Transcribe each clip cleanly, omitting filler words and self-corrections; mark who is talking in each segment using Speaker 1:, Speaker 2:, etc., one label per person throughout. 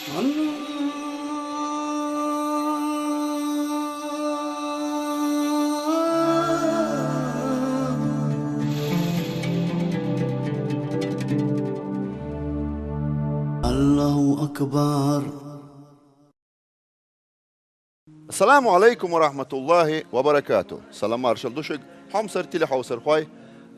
Speaker 1: الله أكبر.
Speaker 2: السلام عليكم ورحمة الله وبركاته. سلام مارشال دوشق حمصر تلي حوصر خوي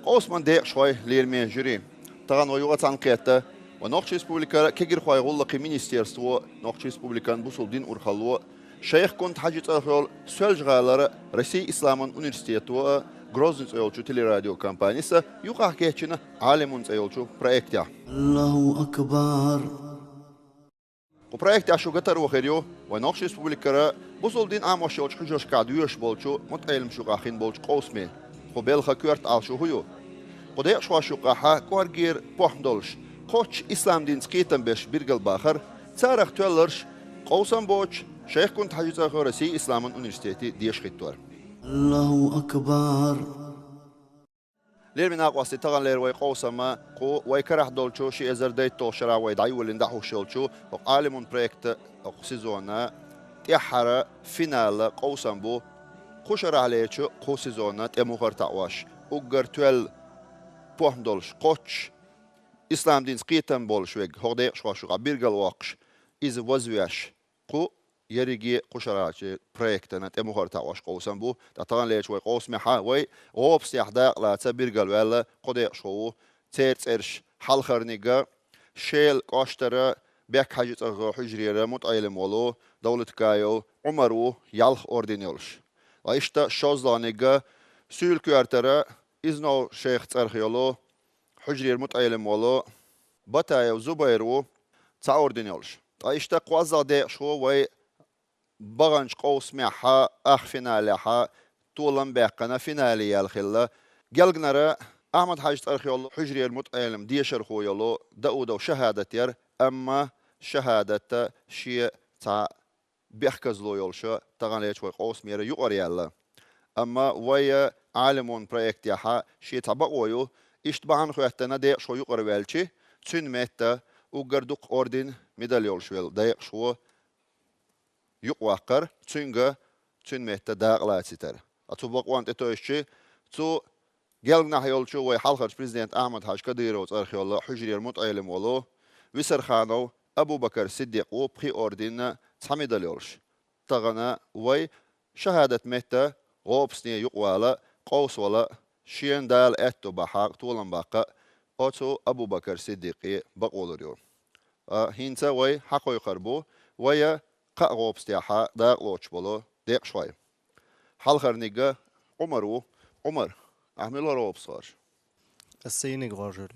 Speaker 2: قوس من ديق شوي ليرمي جري طغان ويوغت عن قيادة ونوخش ريسبوبليكا كيجر خوي غلقي مينيستيرستو نوخش ريسبوبليكان بوصل دين أورخالو شيخ كنت حاجة أخيول سوالج غالر رسي إسلامان أونيرستيتو غروزنس أيولشو تلي راديو كامبانيسا يوقع كيهتشنا عالمونس أيولشو برايكتيا
Speaker 1: الله أكبر.
Speaker 2: وبرايكت عشو قطر وخيريو ونوخش ريسبوبليكا بوصل دين عام وشيوش حجوش قادويش بولشو متعلم شو قاخين بولش قوسمي خبيل كورت عالشو هيو قديق شو شو قاحا كوارجير بوحندولش قوش إسلام دين سكيتن بيش بيرقل باخر تاريخ تولرش قوسن بوش شيخ كنت حاجة خورسي إسلام أونيرستيتي ديش خيتور
Speaker 1: الله أكبر.
Speaker 2: لير من أقوى تغن لير وي قوسما قو وي كرح دولشو شي إزر ديت توشرا وي دعي ولين دحو شولشو وقالمون بريكت سيزونا تيحر فينال قوسن بو خوشر عليتشو قو سيزونا تيموخر تعواش وقر تويل بوحندولش قوش إسلام دين سقيتن بولشويق هوديق شواشو قبيرقل واقش إز وزوياش قو يريجي قشراتي بروجكتنا تموخر تعواش قوسن بو تطغن ليش وي قوس محا وي غوبس يحداق لا تبيرقل ولا قديق شو تيرت إرش حلخرنيقا شيل قاشترا بيك حاجة حجريرا متعلم ولو دولة كايو عمرو يالخ أوردينيولش وإشتا شوزلانيقا سيول كوارترا إزنو شيخ ترخيولو حجرير متعلم ولو بطايو زبيرو تا أوردينيولش وإشتا قوازا ديق شو وي بغنش قوس معها أخ فيناليها طولن بيقنا فينالي الخلا جلجنرا أحمد حاج ترخيولو حجري المتعلم ديشر خويولو داودو شهادة ير أما شهادة شيء تا بيحكزلو يولشو تغن ليش وي قوس ميرا يقريالا أما ويا عالمون بروجكت يحا شيء تبقويو إشتبهان خواتنا ديق شو يقري والشي تسن ميتا وقردوق أوردين ميدال يولشويل ديق شو يقوقر تسنجا تسن ميتا داقلا تيتر أتوبق وانت تويشي تو جلنا هيولشو وي حلقة بريزيدنت أحمد حاج كديرو تاريخ الله حجري المتعلم ولو ويسر خانو أبو بكر صديق وبخي أوردين تحمد اليولش تغنى وي شهادة ميتا غوبسني يقوالا قوس ولا شين دال اتو بحاق طولن باقا أوتو أبو بكر صديقي بقولر يوم هينتا وي حقو يقربو ويا قا غوبستياحا داق لوتش بولو ديق شوي حلخر نيجا عمر أحمل روبصار
Speaker 3: السيني غاجر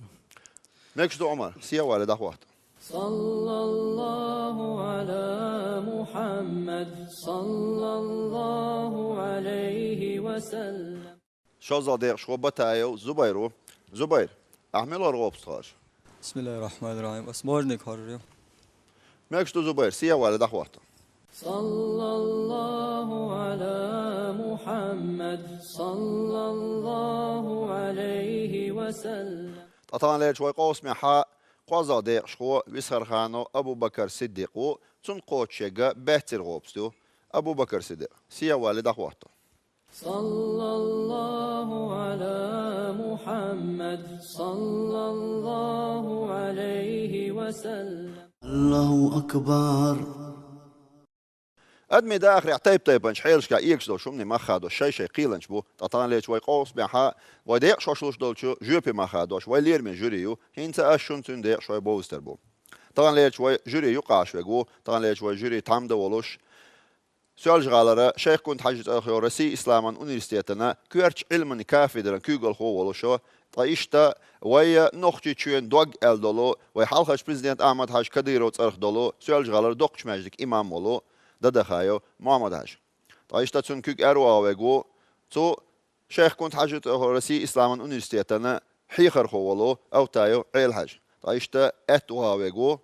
Speaker 2: ماكش دو عمر سيا والد أخوات
Speaker 4: صلى الله على محمد صلى الله عليه وسلم
Speaker 2: شو زاديق شو بتايو زبير أحمل روبصار
Speaker 5: بسم الله الرحمن الرحيم اسمارني كاريو
Speaker 2: ماكش دو زبير سيا والد أخوات
Speaker 4: صلى الله على محمد صلى الله عليه وسلم
Speaker 2: طبعا ليش شوي قوس محا قوزا ديق شو ويسخر خانو أبو بكر صديق تن قوتشيغا بهتر غوبستو أبو بكر صديق سيا والد أخوات
Speaker 4: صلى الله على محمد صلى الله عليه وسلم
Speaker 1: الله أكبر.
Speaker 2: أدمي دا آخر يعتيب طيبنش حيلش كا إيكش دو شمني ما خادوش شي قيلنش بو تطان ليش وي قوس بيحا وديق شوشلوش دولشو جوبي ما خادوش وي لير من جوريو هينتا أشون تون ديق شوي بوستر بو طبعا ليش وي جوري يقاش ويقو طبعا ليش وي جوري تام دولوش سؤال جغالرة شيخ كنت حاجة أخيو رسي إسلامان أونيرستيتنا كويرش علمني كافي درن كوغل خو ولوشو طايشتا ويا نوختي تشوين دوغ ال دولو وي حلقش بريزيدنت أحمد حاج كديرو تاريخ دولو سؤال جغالرة دوقش ماجدك إمام ولو ده خايو محمد حاج طايشتا تون كوك أروا ويقو تو شيخ كنت حاجة أخيو رسي إسلامان أونيرستيتنا حيخر خو ولو أو تايو عيل حاج طايشتا أتوها ويقو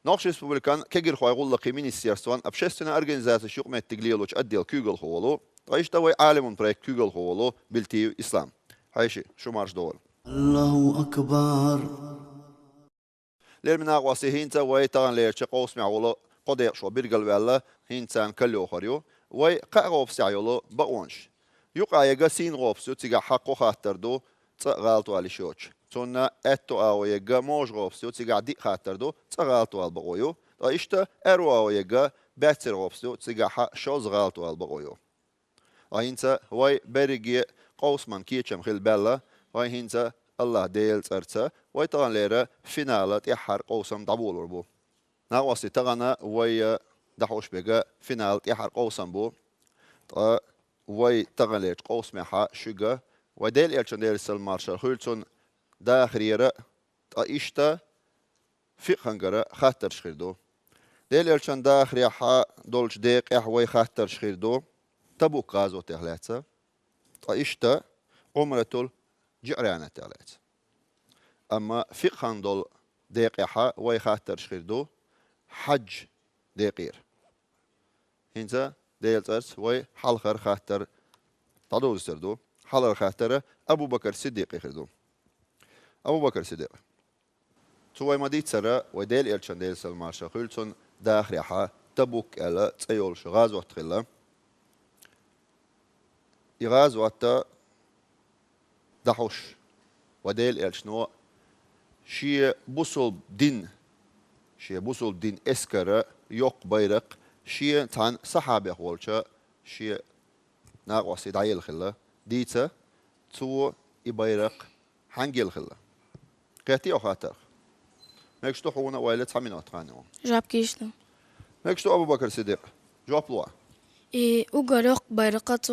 Speaker 2: نوخش ريسبوبليكان كجير خو يقول لك مينيستيرستوان أبشستنا أرجنزاتي شوق ما تقليلوش أديل كوغل خولو طيش توي عالم بريك كوغل خولو بالتي إسلام هايشي شو مارش دول
Speaker 1: الله أكبر.
Speaker 2: لير من أقواسي هينتا وي تغن لير شقوس معولو قديق شو بيرقل ولا هينتان كلو خريو وي قاقوب سعيولو بقونش يقع يقا سين غوبسو تيقع حقو خاطر دو غالطو على شوش تونا اتو او يقا موش غوبسو تيقع دي خاطر دو غالطو على بقويو اشتا ارو او يقا باتر غوبسو تيقع حق شوز غالطو على بقويو هينتا وي بريقي قوسمان كيتشم خيل بلا وي هينتا الله ديل ترتا وي طغن ليرا فينالات يحر قوسم دابول بو ناقوسي تغنى وي دحوش بيقا فينال يحر قوسم بو وي تغن لير قوس محا شقا وديل إلشان ديل سلمارشال خلتون داخريرا اشتا فقهنقرا خاطر شخيردو ديل إلشان داخريحا دولش ديق يحوي خاطر شخيردو تبوك غازو تغلاتsa اشتا عمرة الجعرانة تغلاتsa أما فقهن دول ديقيحا وي خاطر شخيردو حج ديقير هنزا ديل ترس وي حلخر خاطر تدوز سردو حلر خاطر أبو بكر الصديق يخردو أبو بكر الصديق توي مديت سرا وديل إلشان ديل سلمارشا خلتون داخريحا تبوك ألا تيولش غازو تخلا يغازو أتا دحوش وديل إلشنو شي بوصل دين اسكرا يوق بيرق شي تان صحابي خولشا شي ناقوسي دعيل خلا ديتا تو يبيرق حنجيل خلا قيتي أو خاطر ماكشتو حونا ويلة تحمينات خانيو
Speaker 6: جاب كيشتو
Speaker 2: ماكشتو أبو بكر الصديق جواب لوا
Speaker 6: وقرق بيرقات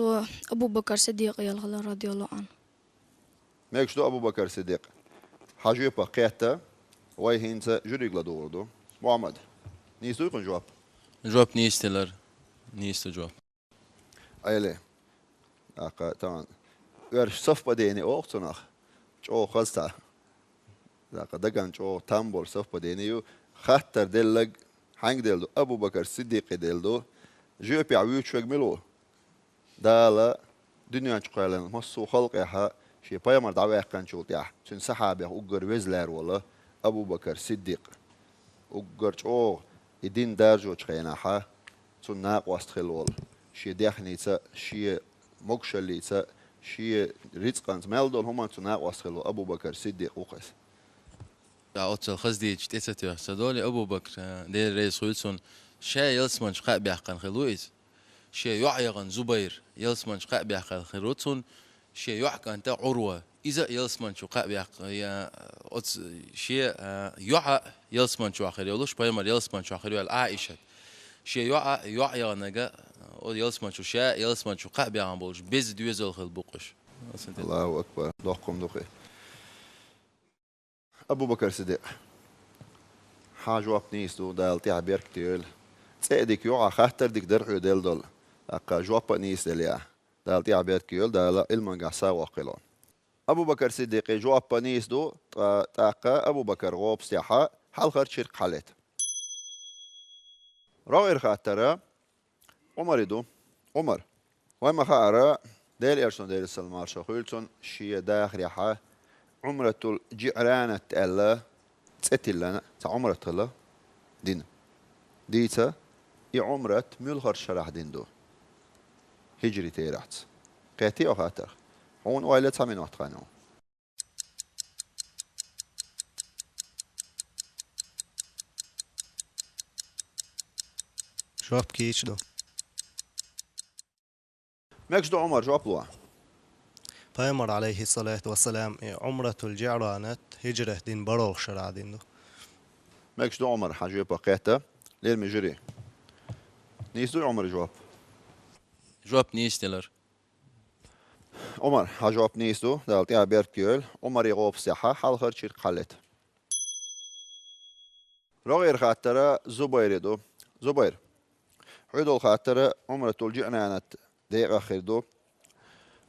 Speaker 6: أبو بكر صديق يالغلا رضي الله عنه
Speaker 2: ماكشتو أبو بكر الصديق حاجيبا قيتا وي هينتا جريق لدوردو محمد نيستو يكون جواب
Speaker 7: جواب نيستلر نيستو جواب
Speaker 2: أيلي أقا طبعا ورش صف بديني أوقتناخ جو خلصتا أقا دقان جو تامبول صف بديني خاطر دلق حنق دلدو أبو بكر الصديق دلدو جوبي عويو شوك ملو دالا دنيا شقالن مصو خلقها شي بايمر دعوة كان شولتيح سن صحابي أقر وزلار ولا أبو بكر الصديق أقر جو يدين دارجو شخيناها سن ناق واستخلول شي ديخنيتا شي مقشليتا شي ريتقانت مالدول هما سن ناق واستخلول أبو بكر الصديق وقس
Speaker 7: أوتل خزدي تيتاتيو سدولي أبو بكر دير رئيس خلصون شا يلسمان شقاق بيحقن خلويز شا يعيغن زبير يلسمان شقاق بيحقن خلوتون شا يحقن تا عروة إذا يلسمان شقاق بيحقن يا أوتس شا يعا يلسمان شو آخر يولوش بايمر يلسمان شو آخر يول عائشة شا يعيغن نجا أو يلسمان شو شا يلسمان شقاق بيحقن بولش بيز دويزل خل بوقش
Speaker 2: الله أكبر دوقكم دوقي أبو بكر الصديق حاجة وابنيستو دالتي عبير كتير تسأدك يوعى خاطر ديك درعو ديل دول أقا جوابا نيس دليا دالتي عبير كيول دالا المنقع ساوا قلون أبو بكر الصديق جوابا نيس دو تاقا أبو بكر غوب سياحة حال خرج شرق حالات راغير خاطر عمر دو عمر وما خارا ديل إرسون ديل السلمار شخولتون شي داخل يحا عمرة الجعرانة ألا تأتي عمرة تلا دين ديتا عمرة ملغر شرح دين دو هجري تيرات قيتي أو خاطر هون وإلا تامين وقت خانو
Speaker 3: جواب كيش دو
Speaker 2: ماكش دو عمر جواب لوا
Speaker 3: فيمر عليه الصلاة والسلام عمرة الجعرانة هجرة دين بروغ شرع دين دو
Speaker 2: ماكش دو عمر حاجة بقيتا ليل مجري نيس دو عمر جواب
Speaker 7: جواب نيستلر
Speaker 2: عمر حاجة نيس دو دالتي عبير كيول عمر يغوب سياحة حال خرج شرق حالت رغير خاطر زبير دو زبير عيدو خاطر عمرة الجعرانة دقيقة خير دو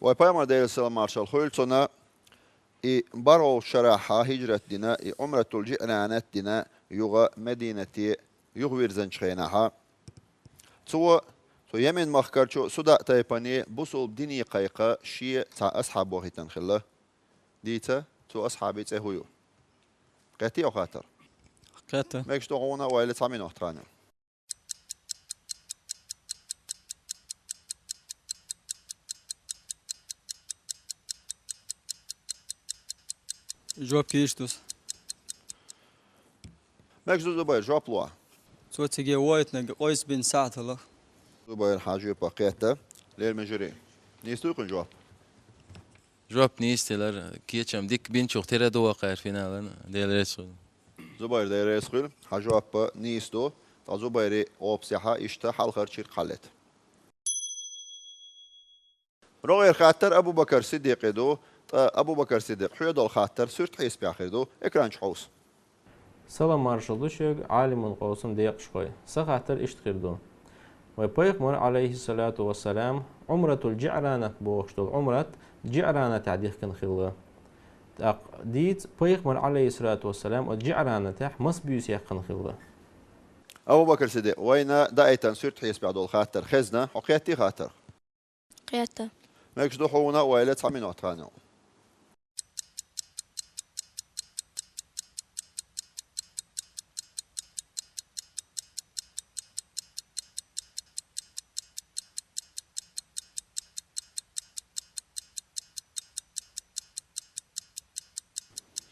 Speaker 2: وبايمر دير السلام مارشال خلصنا برو شراحة هجرة دينا عمرة الجعرانة دينا يغا مدينة يغوير زنشخيناها تو يمين مخكرشو سودا تايباني بوصل ديني قيقة شي تا أصحاب وغيتن خلا ديتا تو أصحابي تهويو قاتي أو خاطر
Speaker 5: Kette.
Speaker 2: Möchtest du ohne weil 2 Minuten dran.
Speaker 5: جواب كيشتوس.
Speaker 2: Möchtest du Zubair جواب لوا.
Speaker 5: صوتي وايتنا قويس بن ساعة الله.
Speaker 2: Zubair حاجة باقيته لير مجري. نيستو يكون جواب.
Speaker 7: جواب نيستلر كيتشم ديك بين شو ترى دوا قير فينا ديال ريسول
Speaker 2: Zubair ده رئيسخيل حجواب نيستو. تزوبيري أوبسيحة إشتا حال خرشير قلت. روغير خاطر أبو بكر صديق دو أبو بكر صديق حيد الخاطر سرت حيس بآخر دو إكران حوس.
Speaker 8: Salam marşalı şög alimun qawsum deyaq şqoy. Saxatar iştqirdun. Ve peyğmber aleyhissalatu vesselam umratul ci'ranat boğuştul. Umrat ci'ranat ta'diq kan xilga. Taq dit peyğmber aleyhissalatu vesselam o ci'ranat mas büyüs yaqın xilga.
Speaker 2: أبو بكر صديق وين دايتن سرت حيس بعد الخاطر خزنة حقيقتي خاطر.
Speaker 6: قيادة
Speaker 2: ماكش دو حونا وإلى 9 minut خانو.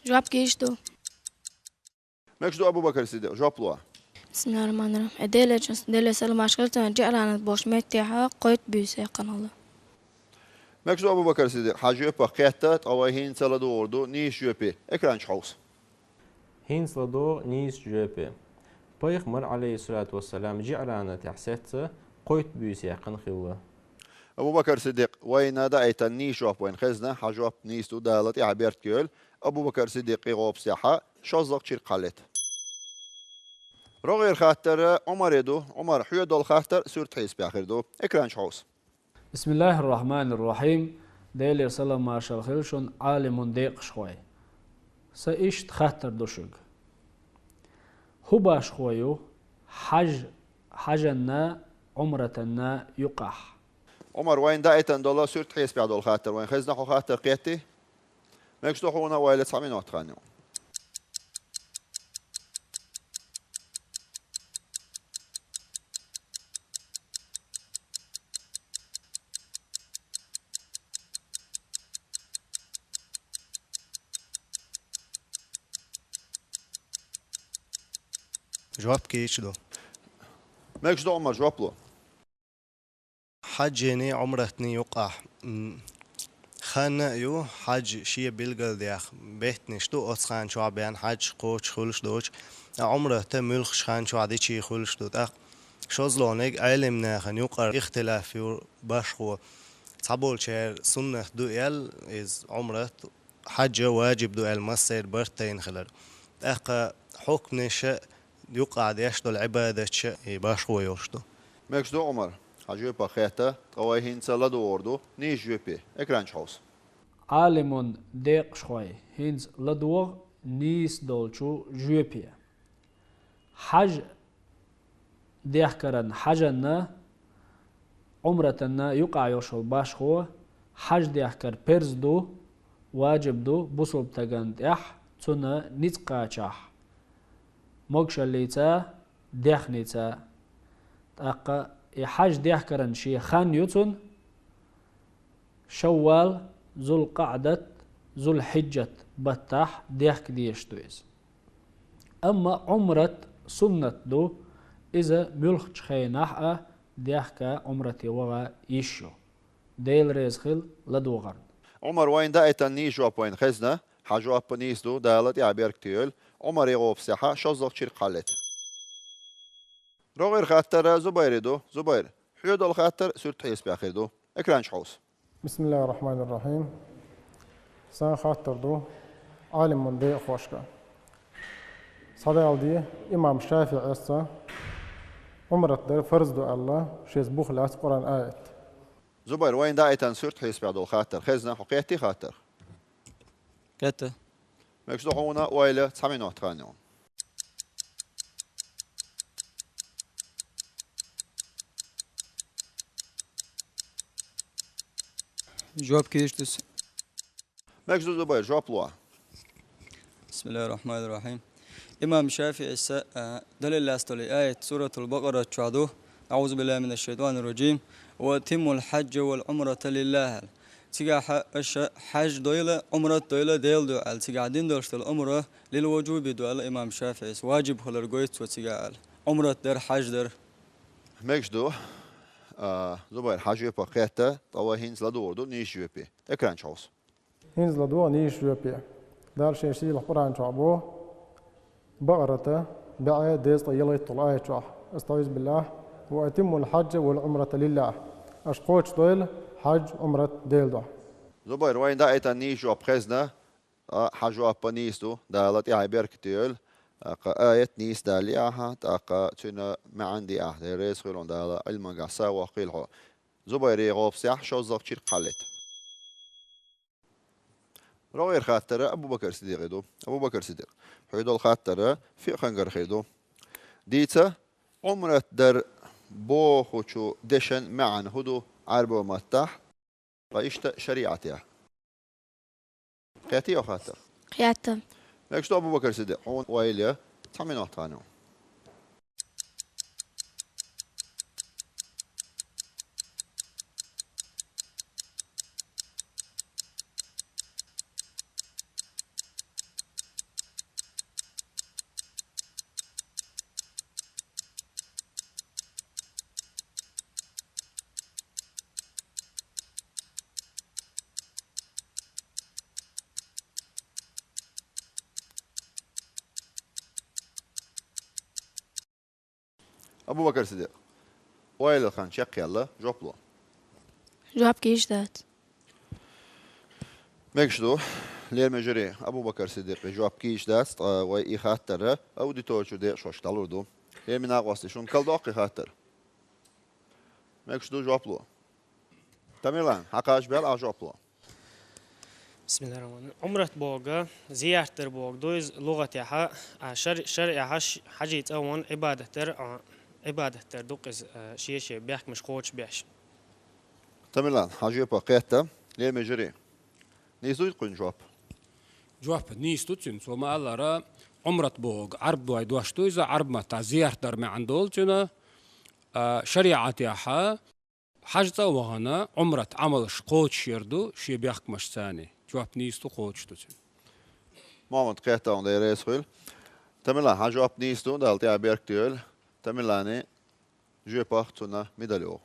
Speaker 6: جواب كيشتو.
Speaker 2: ماكش دو أبو بكر صديق جواب لوا.
Speaker 6: بسم الله الرحمن الرحيم. ديلة سلم عشقلتنا جعلنا بوش ميتها قويت بيسي قن الله.
Speaker 2: ماكش دو أبو بكر صديق حاجة باقيته أو هين سلدو وردو نيش يبي إكران حوس.
Speaker 8: Hinslado nis jöpe. Peyğmber aleyhissalatu vesselam ci'ranat ta'sat qoyt büyüs yaqın xilga.
Speaker 2: أبو بكر صديق وين دايتن نيش واب وين خزنة حاجة نيستو دالت عبيرت كيل. أبو بكر صديق يغوب سياحة شازق شير قالت. روغير خاطر عمر يدو عمر حيد الخاطر سرت حيس بآخر دو إكران حوس.
Speaker 9: بسم الله الرحمن الرحيم. ديلي سلام مارشال خيلشون عالم ديق شوي. سإشت خاطر دوشق. هو باش خويو حجنا عمرتنا يقح.
Speaker 2: عمر وين دايتن دولا سرت حيس بعد الخاطر وين خزنة حو خاطر قيتي. ماكش دو حونا وإلى 9 minut خانو.
Speaker 3: جواب كيشدو.
Speaker 2: ماكش دو عمر جواب له.
Speaker 3: حجني عمرتني يقع خانة يو حج شيء بيلقل دياخ بيتني شتو أتخان شو عبيان حج قوش خلش دوش عمره تملخ شخان شو عدي شي خلش دوت أخ شوزلونيك علم ناخن يقر اختلاف يو باشخو تعبول شير سنة دو يل إز عمره حج واجب دو يل مصير برتين خلال أخ حكم نشأ يقع ديشتو العبادة شيء باشخو يوشتو.
Speaker 2: ماكش دو عمر حاجة باقيته أو هين سلدو وردو نيش يبي إكران حوس.
Speaker 9: عالم ديق شوي. هينز لدوغ نيس دولشو جوبيا. حج ديحكرن حجنا عمرتنا يقع يوشل باشخو. حج ديحكر بيرز دو واجب دو بوصل بتغند إح تنا نتقاچح. مقشليتا ديخنيتا تاقا حج ديحكرن شي خان يوتن شوال ذو القعدة ذو الحجة بتاح ديحك ديشتويز. أما عمرة سنة دو إذا ملخ خيناح ديحكا عمرتي وغا يشو ديل ريزخل لدوغرد.
Speaker 2: عمر وين دايتن نيش واب وين خزنة حاجة واب نيستو دالت يعبير كتيل عمر يغوب سياحة شازق شير قالت. روغير خاطر زبير دو زبير حيود الخاطر سرت حيس بآخر دو إكران حوس.
Speaker 10: بسم الله الرحمن الرحيم. سان خاطر دو عالم من دي خوشكا صدال دي إمام شافعي أسا عمرت در فرز دو الله شيز بوخلاس قرآن آيت.
Speaker 2: زبير وين دايتن سرت حيس بعد الخاطر خزنة حقيقتي خاطر.
Speaker 5: Kette.
Speaker 2: ماكش دو حونا وإلى 9 minut خانو.
Speaker 5: جواب كيشتوس.
Speaker 2: ماكش دو زبير جواب لوا.
Speaker 5: بسم الله الرحمن الرحيم. إمام شافعي دليل أستولي آية سورة البقرة تشعدوه أعوذ بالله من الشيطان الرجيم وأتموا الحج والعمرة لله تيجا حج دويلة عمرة دويلة ديل دوال تيجا دين درشت العمرة للوجوب دوال إمام شافعي واجب خلر قويت وتيجا عمرة در حج در
Speaker 2: ماكش دو زباير حاجة بقيتة طوا هينز لدور دو نيش يوبي اكران شوص
Speaker 10: هينز لدو نيش يوبي دار شيشي القرآن شعبو بقرة بعي ديز طيلة طلعي شعب استعيذ بالله وأتم الحج والعمرة لله أشقوش طيل حج عمرة ديل دو
Speaker 2: زباير وين دا ايتا نيش يوب خزنا حاجة بانيس دو دا لاتي عبير كتير آية نيس دالياها تاقا تنا ما عندي أحد ريس خيلون دالا علما قاسا وقيلها زبايري غوب سياح شو زاق شير قلت روير خاطر أبو بكر صديق دو أبو بكر صديق حيدو الخاطر في خنجر خيدو ديتا عمرة در بو خوشو دشن معن هدو عربو متح وإشتا شريعتها قياتي أو خاطر
Speaker 6: قيادة
Speaker 2: لكن أبو بكر صديق هون وإليا تعمين وقتانو أبو بكر صديق وائل الخان شق يلا جوبلو
Speaker 6: جواب كيش دات
Speaker 2: مكشدو لير مجري أبو بكر صديق جواب كيش داست وإي خاطر أو دي تورشو دي شوش تلوردو لير من أغوستي شون كل دوقي خاطر مكشدو جوبلو تميلان حقاش بيل جوبلو
Speaker 11: بسم الله الرحمن الرحيم عمرة بوغا زيارة بوغ دوز لغة يحا شرع حاجيت أوان عبادة تر دوقز شيء بيحك مش خوش بيحش
Speaker 2: تميلان حاجة بقيتة لير مجري نيزو يتقن
Speaker 12: جواب نيستو تسين سوما الله را عمرة بوغ عرب دوي دواشتو إذا عرب ما تعزيار در ما عندول تنا شريعة يحا حاجة وهنا عمرة عمل شقوش يردو شي بيحك مش ثاني جواب نيستو خوش تسين
Speaker 2: محمد قيتة عند رئيس خيل تميلان حاجة نيستو دالتي عبيرك تيول تميلاني جو باختنا ميداليو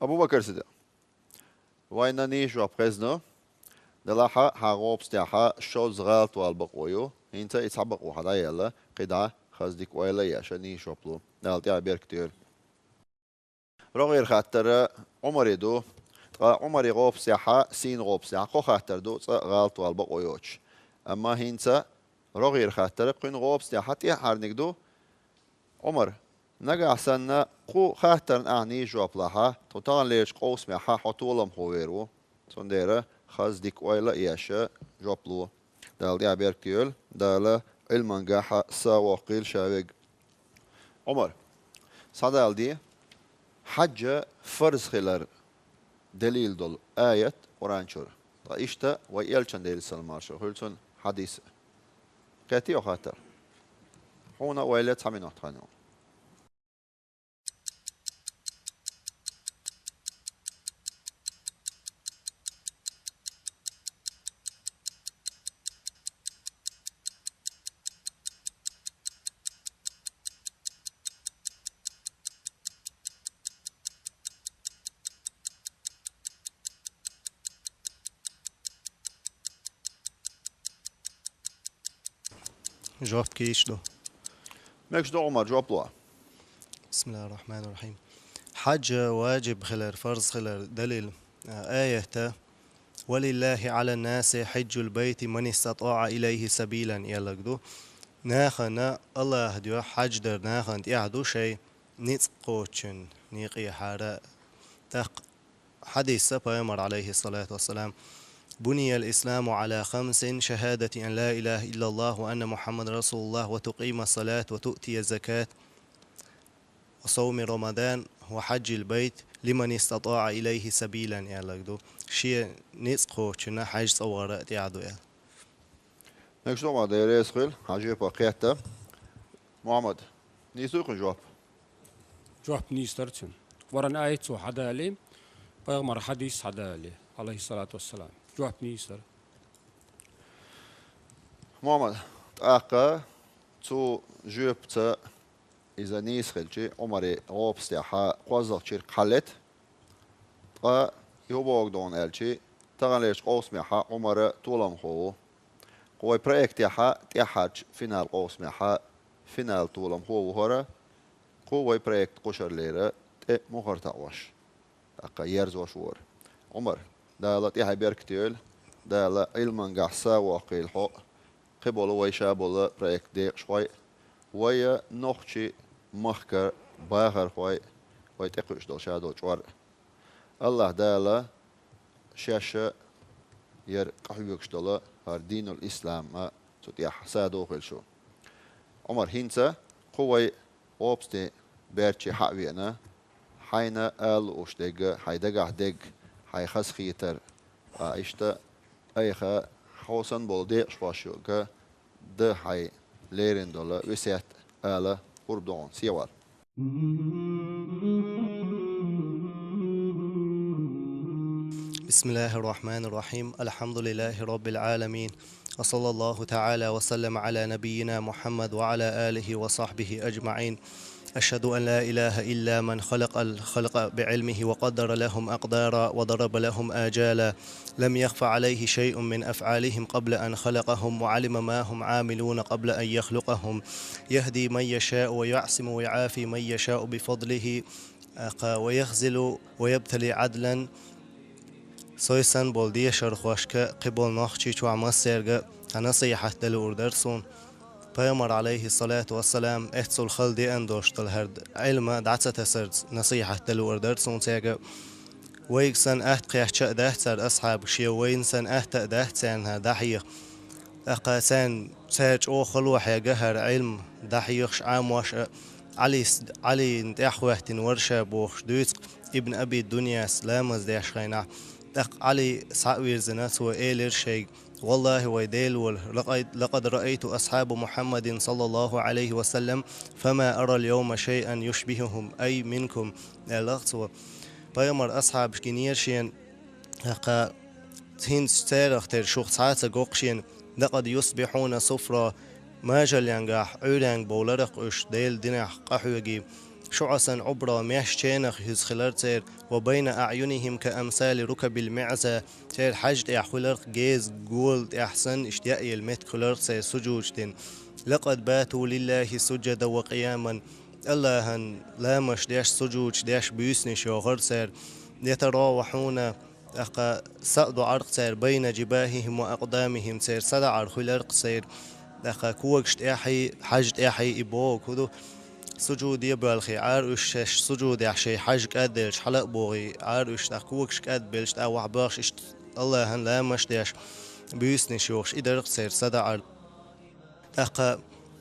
Speaker 2: أبو بكر صديق وين نيش وابخزنا دلاحة حاغوب استياحة شوز غالت والبقويو انت يتسبق وحدا يلا قدعة خزدك ويلا ياشا نيش وابلو دالتي عبير كتير رغير خاطر عمر يدو عمر يغوب استياحة سين غوب استياحة خو خاطر دو غالت والبقويوش اما هنتا رغير خاطر قين غوب استياحة تيحار نقدو عمر نجا سنة قو خاطر أعني جوابلها تطان ليش قوس معها حطولهم خويرو صنديرة خزدك ويلا إياشة جوابلو دال يا بيركيول دال المنجاحة سواقيل شاوق عمر صدال دي حج فرز خلال دليل دول آية قرآن شور طيشتا ويلشن ديل سلمارشو هلتون حديث قاتي وخاطر هنا ويلا تعمين وقتانو
Speaker 3: جواب كيش دو
Speaker 2: ماكش دو عمر جواب لوا
Speaker 3: بسم الله الرحمن الرحيم حج واجب خلال فرض خلال دليل آية ولله على الناس حج البيت من استطاع إليه سبيلا يلقدو ناخنا الله هديو حج در ناخن يعدو شيء نتقوشن نيقي حارة تق حديث بيامر عليه الصلاة والسلام بني الإسلام على 5 شهادة أن لا إله إلا الله وأن محمد رسول الله وتقيم الصلاة وتؤتي الزكاة وصوم رمضان وحج البيت لمن استطاع إليه سبيلا يا لقدو شيء نسقو شنا حج صورة يعدو يا
Speaker 2: نكشتو ما داير يسخل حاجة باقيته محمد نيسوق جواب
Speaker 12: جواب نيسترتن ورن آية سو حدالي بيغمر حديث حدالي عليه الصلاة والسلام جواب نيستر
Speaker 2: محمد تاقا تو جوبت إذا نيسخلشي عمري غوبستيحا قوزق شير قلت يوبوغ دون الشي تغليش قوسميحا عمر طولم هو قوي بريكتيحا تيحاج فينال قوسميحا فينال طولم هو وهرا قوي بريكت قشر ليرة مخر تاوش أقا يرز وشور عمر دالا تيحا بيركتيول دالا علمان قحسا واقيل حق قبولو ويشابولو بريكت ديق شوي ويا نوخشي مخكر باخر خوي ويتقوش دول شادو جوار الله دالا شاشة ير قحيوكش دولا هار دين الإسلام ما تتيح سادو خلشو عمر هينسا قوي وابستي بيرتشي حقوينا حينا آل وشتيق حيدقع دق حي خس خيتر اشتا ايخا حوصن بولديق شواشيوكا ده حي ليرين دولا وسيات آلة قرب دون سيوار
Speaker 3: بسم الله الرحمن الرحيم الحمد لله رب العالمين وصلى الله تعالى وسلم على نبينا محمد وعلى آله وصحبه أجمعين أشهد أن لا إله إلا من خلق الخلق بعلمه وقدر لهم أقدارا وضرب لهم آجالا لم يخف عليه شيء من أفعالهم قبل أن خلقهم وعلم ما هم عاملون قبل أن يخلقهم يهدي من يشاء ويعصم ويعافي من يشاء بفضله ويخزل ويبتلي عدلا سويسن بولدية شرخوشك قبل نخشي وعما سيرغ نصيحة دلوردرسون پیامبر علیه الصلاة والسلام احتسل خلدی اندوشتل هرد علم دعسة سرد نصيحة دلوردر سونتيغ ويكسن احت قيحش دهتر اصحاب شي وينسن احت دهتسن دحيق اقاسان ساج او خلوح يجهر علم دحيقش عام واش علي انتحوهتن ورشة بوخ دويت ابن ابي الدنيا سلامز ديش خينا علي سعوير زنات وإيلر شيء والله ويديل لقد رأيت أصحاب محمد صلى الله عليه وسلم فما أرى اليوم شيئا يشبههم أي منكم الأخوة بيمر أصحاب كنيرشين تهين ستارخ تر شخصات قوقشين لقد يصبحون صفرا ما جلينجاح عولانج بولرق اش ديل دينح قحوجي شعثا عبرا ميش تشينخ هز خلال تير وبين أعينهم كأمثال ركب المعزة تير حجد احولرق جيز جولد احسن اشتياقي المت خلال تير سجوجتين لقد باتوا لله سجدا وقياما اللهن لامش ديش سجوج ديش بيسنش وغر تير يتراوحون سأد عرق تير بين جباههم وأقدامهم تير سدع خلال تير كوكشت احي حجد احي ابو كدو سجود يبالخي عارش سجود يحشي حج قدرش حلق بوغي عارش تاكوكش قد بلش تا وحباش اشت الله هن لا مشديش بيسني شوخش ادرق سير صدع اقا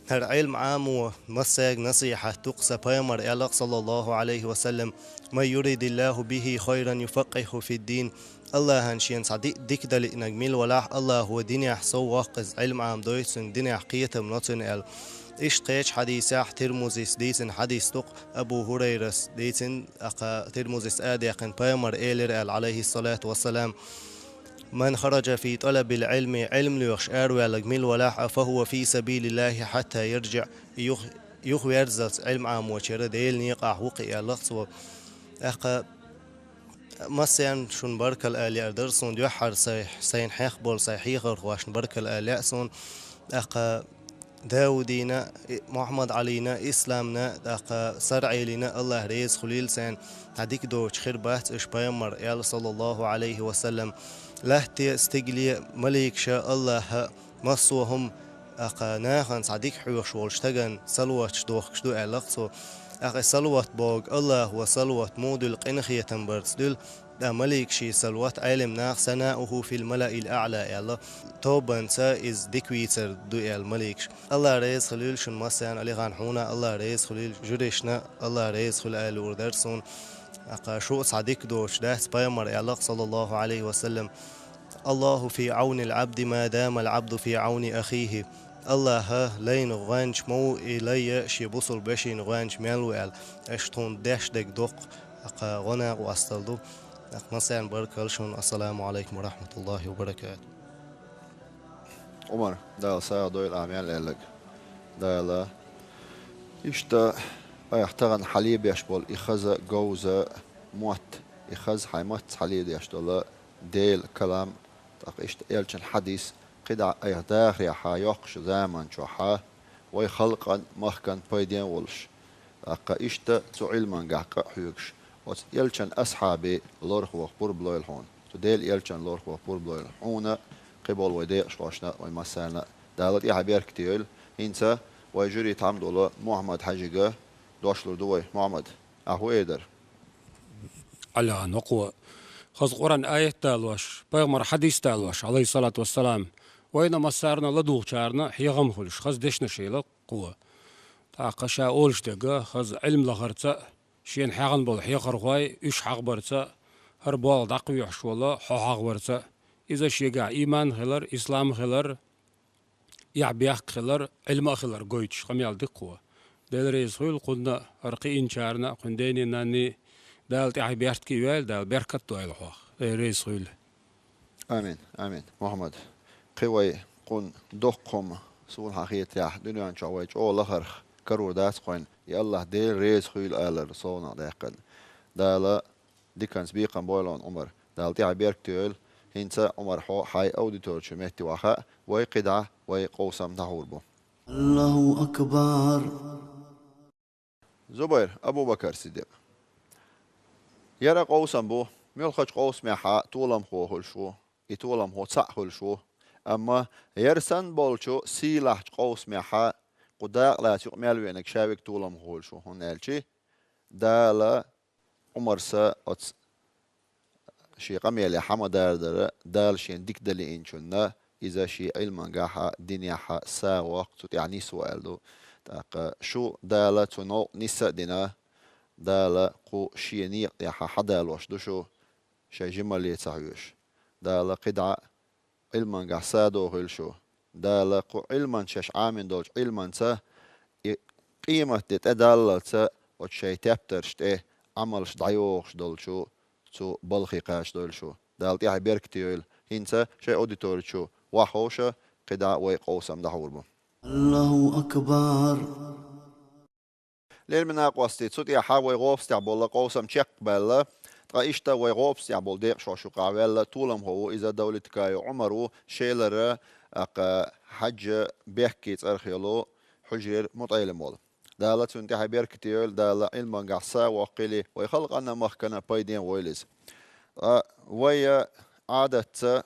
Speaker 3: هر علم عام مساق نصيحة تقصى بيمر اعلق صلى الله عليه وسلم ما يريد الله به خيرا يفقه في الدين الله هنشين صديق ديك دل نجميل ولاح الله هو ديني حصو واقز علم عام دويتسن ديني حقية منطن ال اشتيش حديث ترمزيس ديتن حديث تق أبو هريرة ديتن أقا ترمزيس آديقن بيمر إيلر آل عليه الصلاة والسلام من خرج في طلب العلم علم ليخش أروي لجميل ولاح فهو في سبيل الله حتى يرجع يخوي يرزت علم عام وشير ديل نيقع وقي اللغط أقا مسيان شون برك الآلي أدرسون يحر سين حيخ بول سيحيخر واشن برك الآلي سون أقا داودينا محمد علينا إسلامنا أقا سرعي لنا الله ريز خليل سين هديك دوش خير بحث إش بيمر يال صلى الله عليه وسلم لهتي استقلي مليك شاء الله مصوهم أقا ناخن صديق حيوش والشتغن سلوات دوخ شدو ألقصو أقا سلوات بوغ الله وسلوات مودل قنخية برسدل دا مليك شي سلوات علم ناخ سناؤه في الملأ الأعلى الله توبان سا إز ديكويتر دو المليك الله ريز خليل شن مسيان علي غانحونا الله ريز خليل جريشنا الله ريز خليل آل وردرسون أقا شو صديق دوش دهت بيمر إعلاق صلى الله عليه وسلم الله في عون العبد ما دام العبد في عون أخيه الله لين غانش مو إلي شي بوصل بشي نغانش مالوال أشتون داش دك دوق أقا غنا وأستلدو مثلا بركالشون السلام عليكم ورحمة الله وبركاته.
Speaker 2: عمر ده ساعدوا الأعمال لك ده إشتا أيحتغن حليب يشبول إخذ جوزة موت إخذ حيمت حليب يشتول ديل كلام تاق إشتا إلش الحديث قدع أيهداخ يحا يقش زامن شوحا ويخلقا مخكن بيدين ولش تاق إشتا تو علما قحق حيوكش وت إلشن أصحابي لورخ وخبور بلويل هون تديل إلشن لورخ وخبور بلويل هون قبل ويديق شواشنا ويمسالنا دالت إحبير كتير إنسا ويجري تعمدوا محمد حجيجة دوشلر دوي محمد أهو إيدر
Speaker 12: على نقوى خذ قرآن آية تالوش بيغمر حديث تالوش عليه الصلاة والسلام وإنما سارنا لدوغ شارنا هي غمخلش خذ دشنا شيء قوة تاقشا أولش دقا خذ علم لغرتا شين حاغن بول حي خرغواي إيش حق برتا هر بول دقوي يحشولا حق برتا إذا شيقا إيمان خلر إسلام خلر يعبيخ خلر علم خلر قويتش خميال دقوة دل رئيس خيل قلنا أرقي إنشارنا قنديني ناني دالت يعبيخت كيوال دال بركت دوال حوخ رئيس خيل
Speaker 2: آمين آمين محمد قوي قن دقم سون حقيقة يا دنيا شويش أو لخر كرور داس قين يا الله دير رئيس خيل آلر صونا داقل دالا ديكانس بيقن بويلون عمر دالت يعبيخ تيول هنسا عمر حو حي أوديتور شمهتي وخا ويقدع ويقوسم تحوربو
Speaker 1: الله أكبر.
Speaker 2: زبير أبو بكر صديق يرى قوسم بو ميلخش قوس محا طولم خوهل شو يطولم هو تصحل شو أما يرسن بولشو سيلح قوس محا قداق لا تقمل وينك شابك طولم خوهل شو هنالشي دالا عمر سا شي قميل حما دال شين ديك دلي إنشونا إذا شي علما قاحا دنيا حا سا وقت يعني سؤال دو تاق شو دالة تنو نسا دينا دالة قو شي نيق يحا حدا الوش دو شو شي جمال يتسعيوش دالة قدعة علما قاح سادو غيل شو دالة قو علما شاش عامن دولش علما تا قيمة تتدالة تا وشي تبترشت ايه عملش دعيوخش دول شو تو بلخي قاش دول شو دالت يحي بيركتيول هنسا شي اوديتور شو وحوشة قدع ويقوسم دحوربو
Speaker 1: الله أكبر.
Speaker 2: ليل من أقوستي تصوت يا حاوي غوبس تعبول قوسم تشك بلا تغيشتا ويغوبس تعبول ديق شو قاويلا طولم هو إذا دولة كايو عمرو شيلر أق حج بيحكي تأرخيلو حجير مطيل مول دالة تنتهي بيركتيول دالة علما قعصا وقيلي ويخلق أن مخكنا بايدين ويلز ويا عادة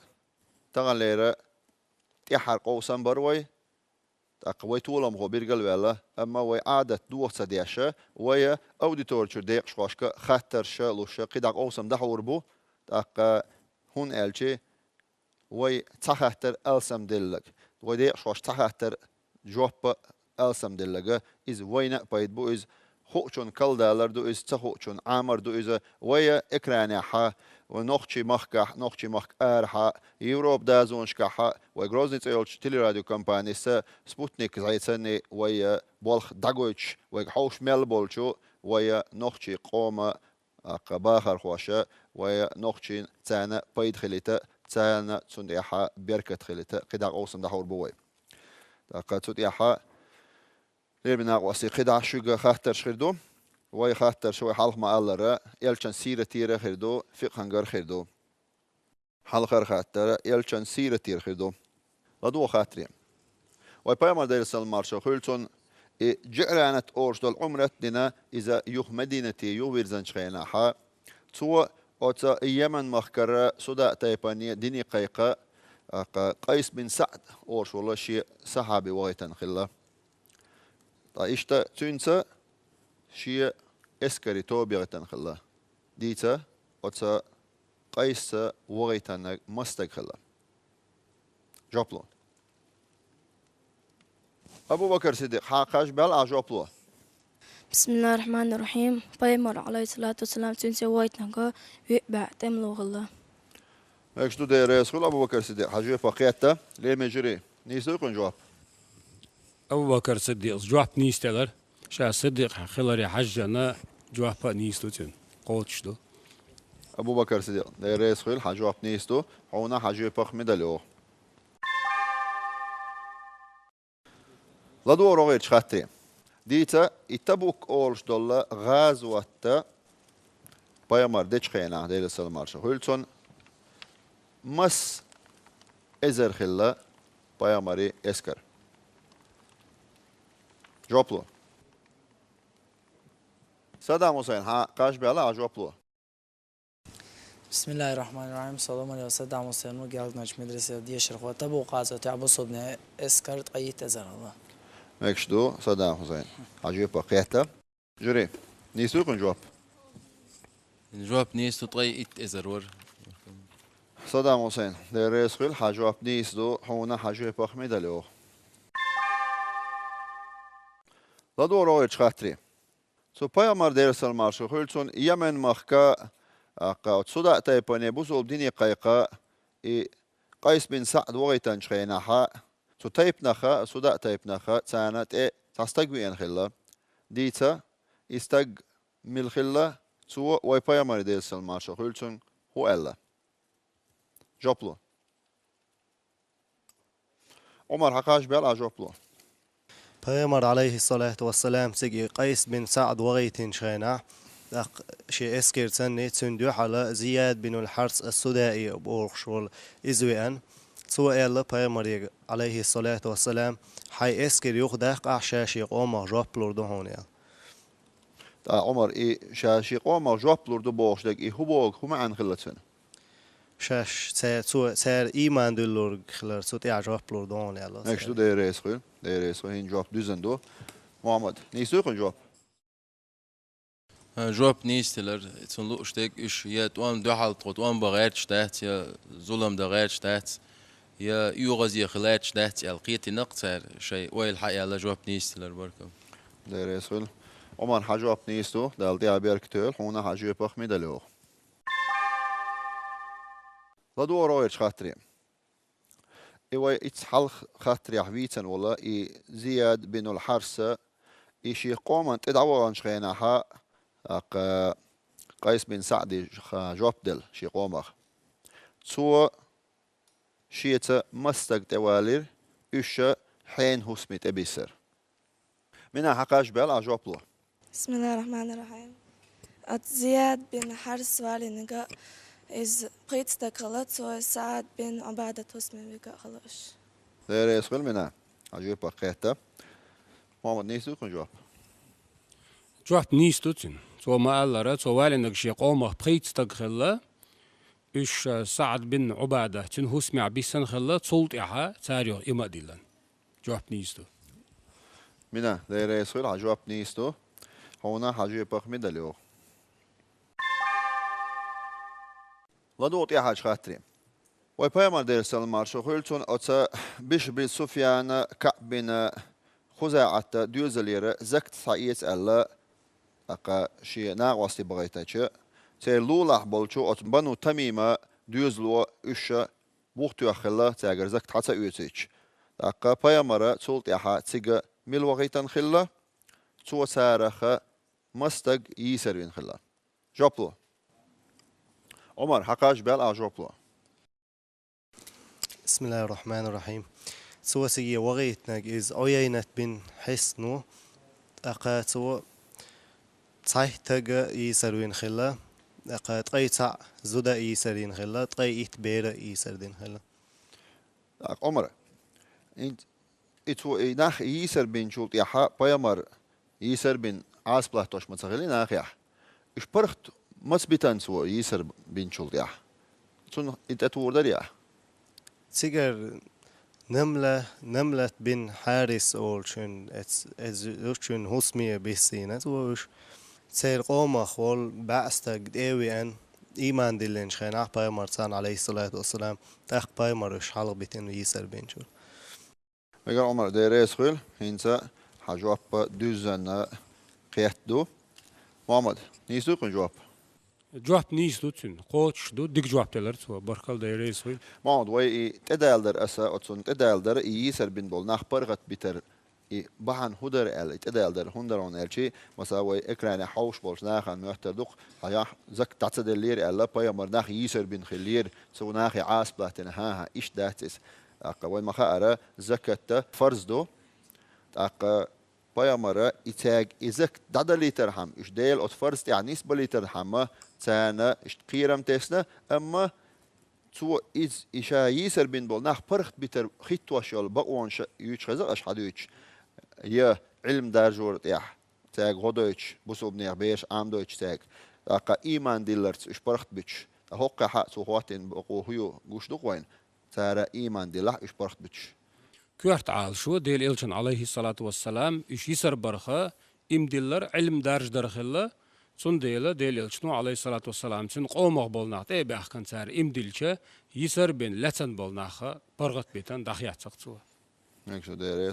Speaker 2: تغلير تحر قوسم بروي تقوي طولم هو بيرجل ولا أما وي عادة دوخ صديشة ويا أوديتور شو ديق شواشك خطر شلوش قدر قوسم ده وربو تق هون ألشي وي تخطر ألسم دلك وديق شواش تخطر جوب ألسم دلك إز وين بايد بو إز خوشون كل دالر دو إز تخوشون عامر دو إز ويا إكراني حا ونخشي مخكح نخشي مخ أرحا يوروب دازونش كحا وغروزنيت أيولش تيلي راديو كامباني سبوتنيك زايتسني ويا بولخ داغويتش ويحوش ملبولشو ويا نخشي قوما قباخر خوشة ويا نخشي تانا بايد خليتا تانا تسنديحا بيركت خليتا قدع أوسم دحور بوي تاقا تسنديحا لير بناق واسي قدع شوغا خاطر شخيردو وي خاطر شوي حلق ما ألرا يلشان سيرة تيرة خيردو فقهنجر خيردو حلقر خاطر يلشان سيرة تيرة خيردو لدو خاطرين وي بايمار دير السلام مارشو خيلتون جعرانة أورش دول عمرت دينا إذا يوخ مدينتي يو ويرزن شخينا حا تو أوتا يمن مخكرة سودا تايبانية ديني قيقة قيس بن سعد أورش والله شيء صحابي وايتن خلا طايشتا تنسى شيء اسكري توبيغتن خلا ديتا أوتا قيس وايتن مستق خلا جوبلون أبو بكر صديق حاقاش بل عجوبلو
Speaker 6: بسم الله الرحمن الرحيم بايمر عليه الصلاة والسلام تنسى وايت نقا ويبع تملو الله
Speaker 2: اكشتو دير يسخل ابو بكر الصديق حاجه فقيته ليه مجري نيسو يكون جواب
Speaker 12: أبو بكر صديق جواب نيستلر شا صديق خلري حجنا جواب نيستوتين قوتشتو
Speaker 2: ابو بكر الصديق دير يسخل حاجه نيستو هنا حاجه فخ مدلو لا دور غير شخاتي ديتا يتبوك اولش دولا غازوات بايمار ديش خينا دير السلمارش هولتون مس ازر خلا بايماري اسكر جوابلو صدام حسين ها قاش بيلا جوابلو
Speaker 13: بسم الله الرحمن الرحيم سلام عليكم صدام حسين وقال نجم مدرسة دي شرخوة تبو قازة تعبو صبنا اسكرت أي تزر الله
Speaker 2: مكشدو صدام حسين عجيب بقيته جري نيسو يكون جواب
Speaker 7: جواب نيستو طي إت إزرور
Speaker 2: صدام حسين دير يسخل حجواب نيسدو هنا حجواب بخمي دلو لا دور روي تشخاتري سو بايمار دير سلمارشو خلتون يمن مخكا قاوت صدا تايباني بوزول ديني قايقا قيس بن سعد وغيتان شخيناها سو تايب نخا صدا تايب نخا تانت تستقوي ان خلا ديتا استق مل خلا سو واي بايمار دير سلمارشو خلتون هو الا جوبلو عمر حقاش بيلا جوبلو
Speaker 3: پیامبر علیه الصلاة والسلام سجی قیس بن سعد وغيتين شينا شيء اسكر سنة تندو على زياد بن الحرس السدائي بورخشول إزوئن سوى الله پیامبر علیه الصلاة والسلام حي اسكر يخدق أحشاشي قوم جوبلور دهونيا
Speaker 2: عمر شاشي قوم جوبلور دو بوخشدك هو بوخ هم عن خلتنا
Speaker 3: شاش سر ایمان دلور خلر سوت اعجاب بلوردون يلا
Speaker 2: نكشتو دير يسخل هين جواب دوزندو محمد نيسو يكون جواب
Speaker 7: جواب نيستلر تون لو اشتك اش يا توان دو حال توان بغيت شتات يا ظلم دغيت شتات يا يوغزي خلات شتات القيتي نقطر شيء ويل الحقيقه على جواب نيستلر بركم
Speaker 2: دير يسخل عمر حجواب نيستو دال دي بيركتول هنا حجواب بخمي دلو لا دور روير خاطري إيوه إتحل خاطري عبيتن والله زياد بن الحرس إشي قوما تدعوا عن شخيناها قيس بن سعد جوبدل شي قومخ تو شيت مستق توالير إيش حين هسمت أبيسر منها حقاش بيل جوبلو
Speaker 14: بسم الله الرحمن الرحيم زياد بن حرس والي نقا إز قيت تكلت سعد بن عبادة اسمه بقى خلاص.
Speaker 2: دير يسخل منها عجيب بقيته محمد نيستو يكون جواب
Speaker 12: جواب نيستوتين سو ما الله سو والي نقشي قوم قيت تكلا إيش سعد بن عبادة تن هسمع بيسن خلا صلت إحا تاريخ إما ديلان جواب نيستو
Speaker 2: منها دير يسخل عجواب نيستو هنا عجيب بقمي دليو لدوت يا حاج خاطري وي بايمار دير سلمار شو خلتون أتا بيش بن سفيان كعب بن خزاعة دوزلير زكت صعيت ألا أقا شي ناقوستي بغيتاچ تيلو بولچو أت بنو تميمة دوزلو إش بوختو أخلا تاجر زكت حتى يوتيچ أقا بايمار تولت يا حا تيجا ميل وغيتان خلا تو سارخ مستق يسرين خلا جوبلو عمر حقاش بيل أجوبلو
Speaker 3: بسم الله الرحمن الرحيم سوى سيجي وغيتنا إز عيينة بن حسنو أقا سوى صحيح تجا يسروين خلا أقا تقيتع زودا يسرين خلا تقيت بيرا يسردين خلا
Speaker 2: عمر انت اتو ناخ يسر بن شولت يحا بايمر يسر بن عاس بلاهتوش متسغلين ناخ يح إش برخت مثبتان سو يسر بن شولت يح تون انت اتور يح
Speaker 3: سيجر نملة بن حارس أولشن أزوجن هسمية بسينة وش سير قوم خول بعستك ديوي أن إيمان دلين شخين أخ بايمر عليه الصلاة والسلام تأخ بايمر إش حلق بتن يسر بن شول
Speaker 2: مگر عمر دير يسخل هنسا حجواب دوزن قيادو محمد نيسو كن جواب
Speaker 12: جواب نيستو تسن قوتش دو ديك جواب تلر تو بركل دايريس وي
Speaker 2: محمد وي تدالدر اسا اوتسون تدالدر يسر بين بول ناخ برغت بيتر بحن هدر ال تدالدر هندرون الشي مثلا وي اكران حوش بولش ناخن محتدق هيا زك تعتدلير الا باي مرناخ يسر بين خلير سو ناخي عاس بلاتن ها ايش داتس اقا وي مخا زكت فرض دو اقا باي مرة يتاج إزك دادليتر هم إيش ديل أو فرض يعني نسبة ليتر هم تانا إيش قيرم تسنا أما تو إز إيشا يسر بين بول ناخ برخت بيتر خيت واشل بقوانش يوش خزق أش حدوش يا علم درجور يح تاج غدوش بسوب نير بيش عام دوش تاج أقا إيمان ديلرت إيش برخت بيش هوق حق سوهاتين بقوهيو جوش دقوين تارا إيمان ديلح إيش برخت بيش
Speaker 12: كوارت عال شو ديل إلشن عليه الصلاة والسلام إيش يسر برخة إم ديلر علم درج درخلة سن ديل إلشنو عليه الصلاة والسلام سن قومه بولناخ تي بأخ سار إم ديلشة يسر بين لسن بولناخ برغت بيتن دخيات سقطوه
Speaker 2: نكشو دير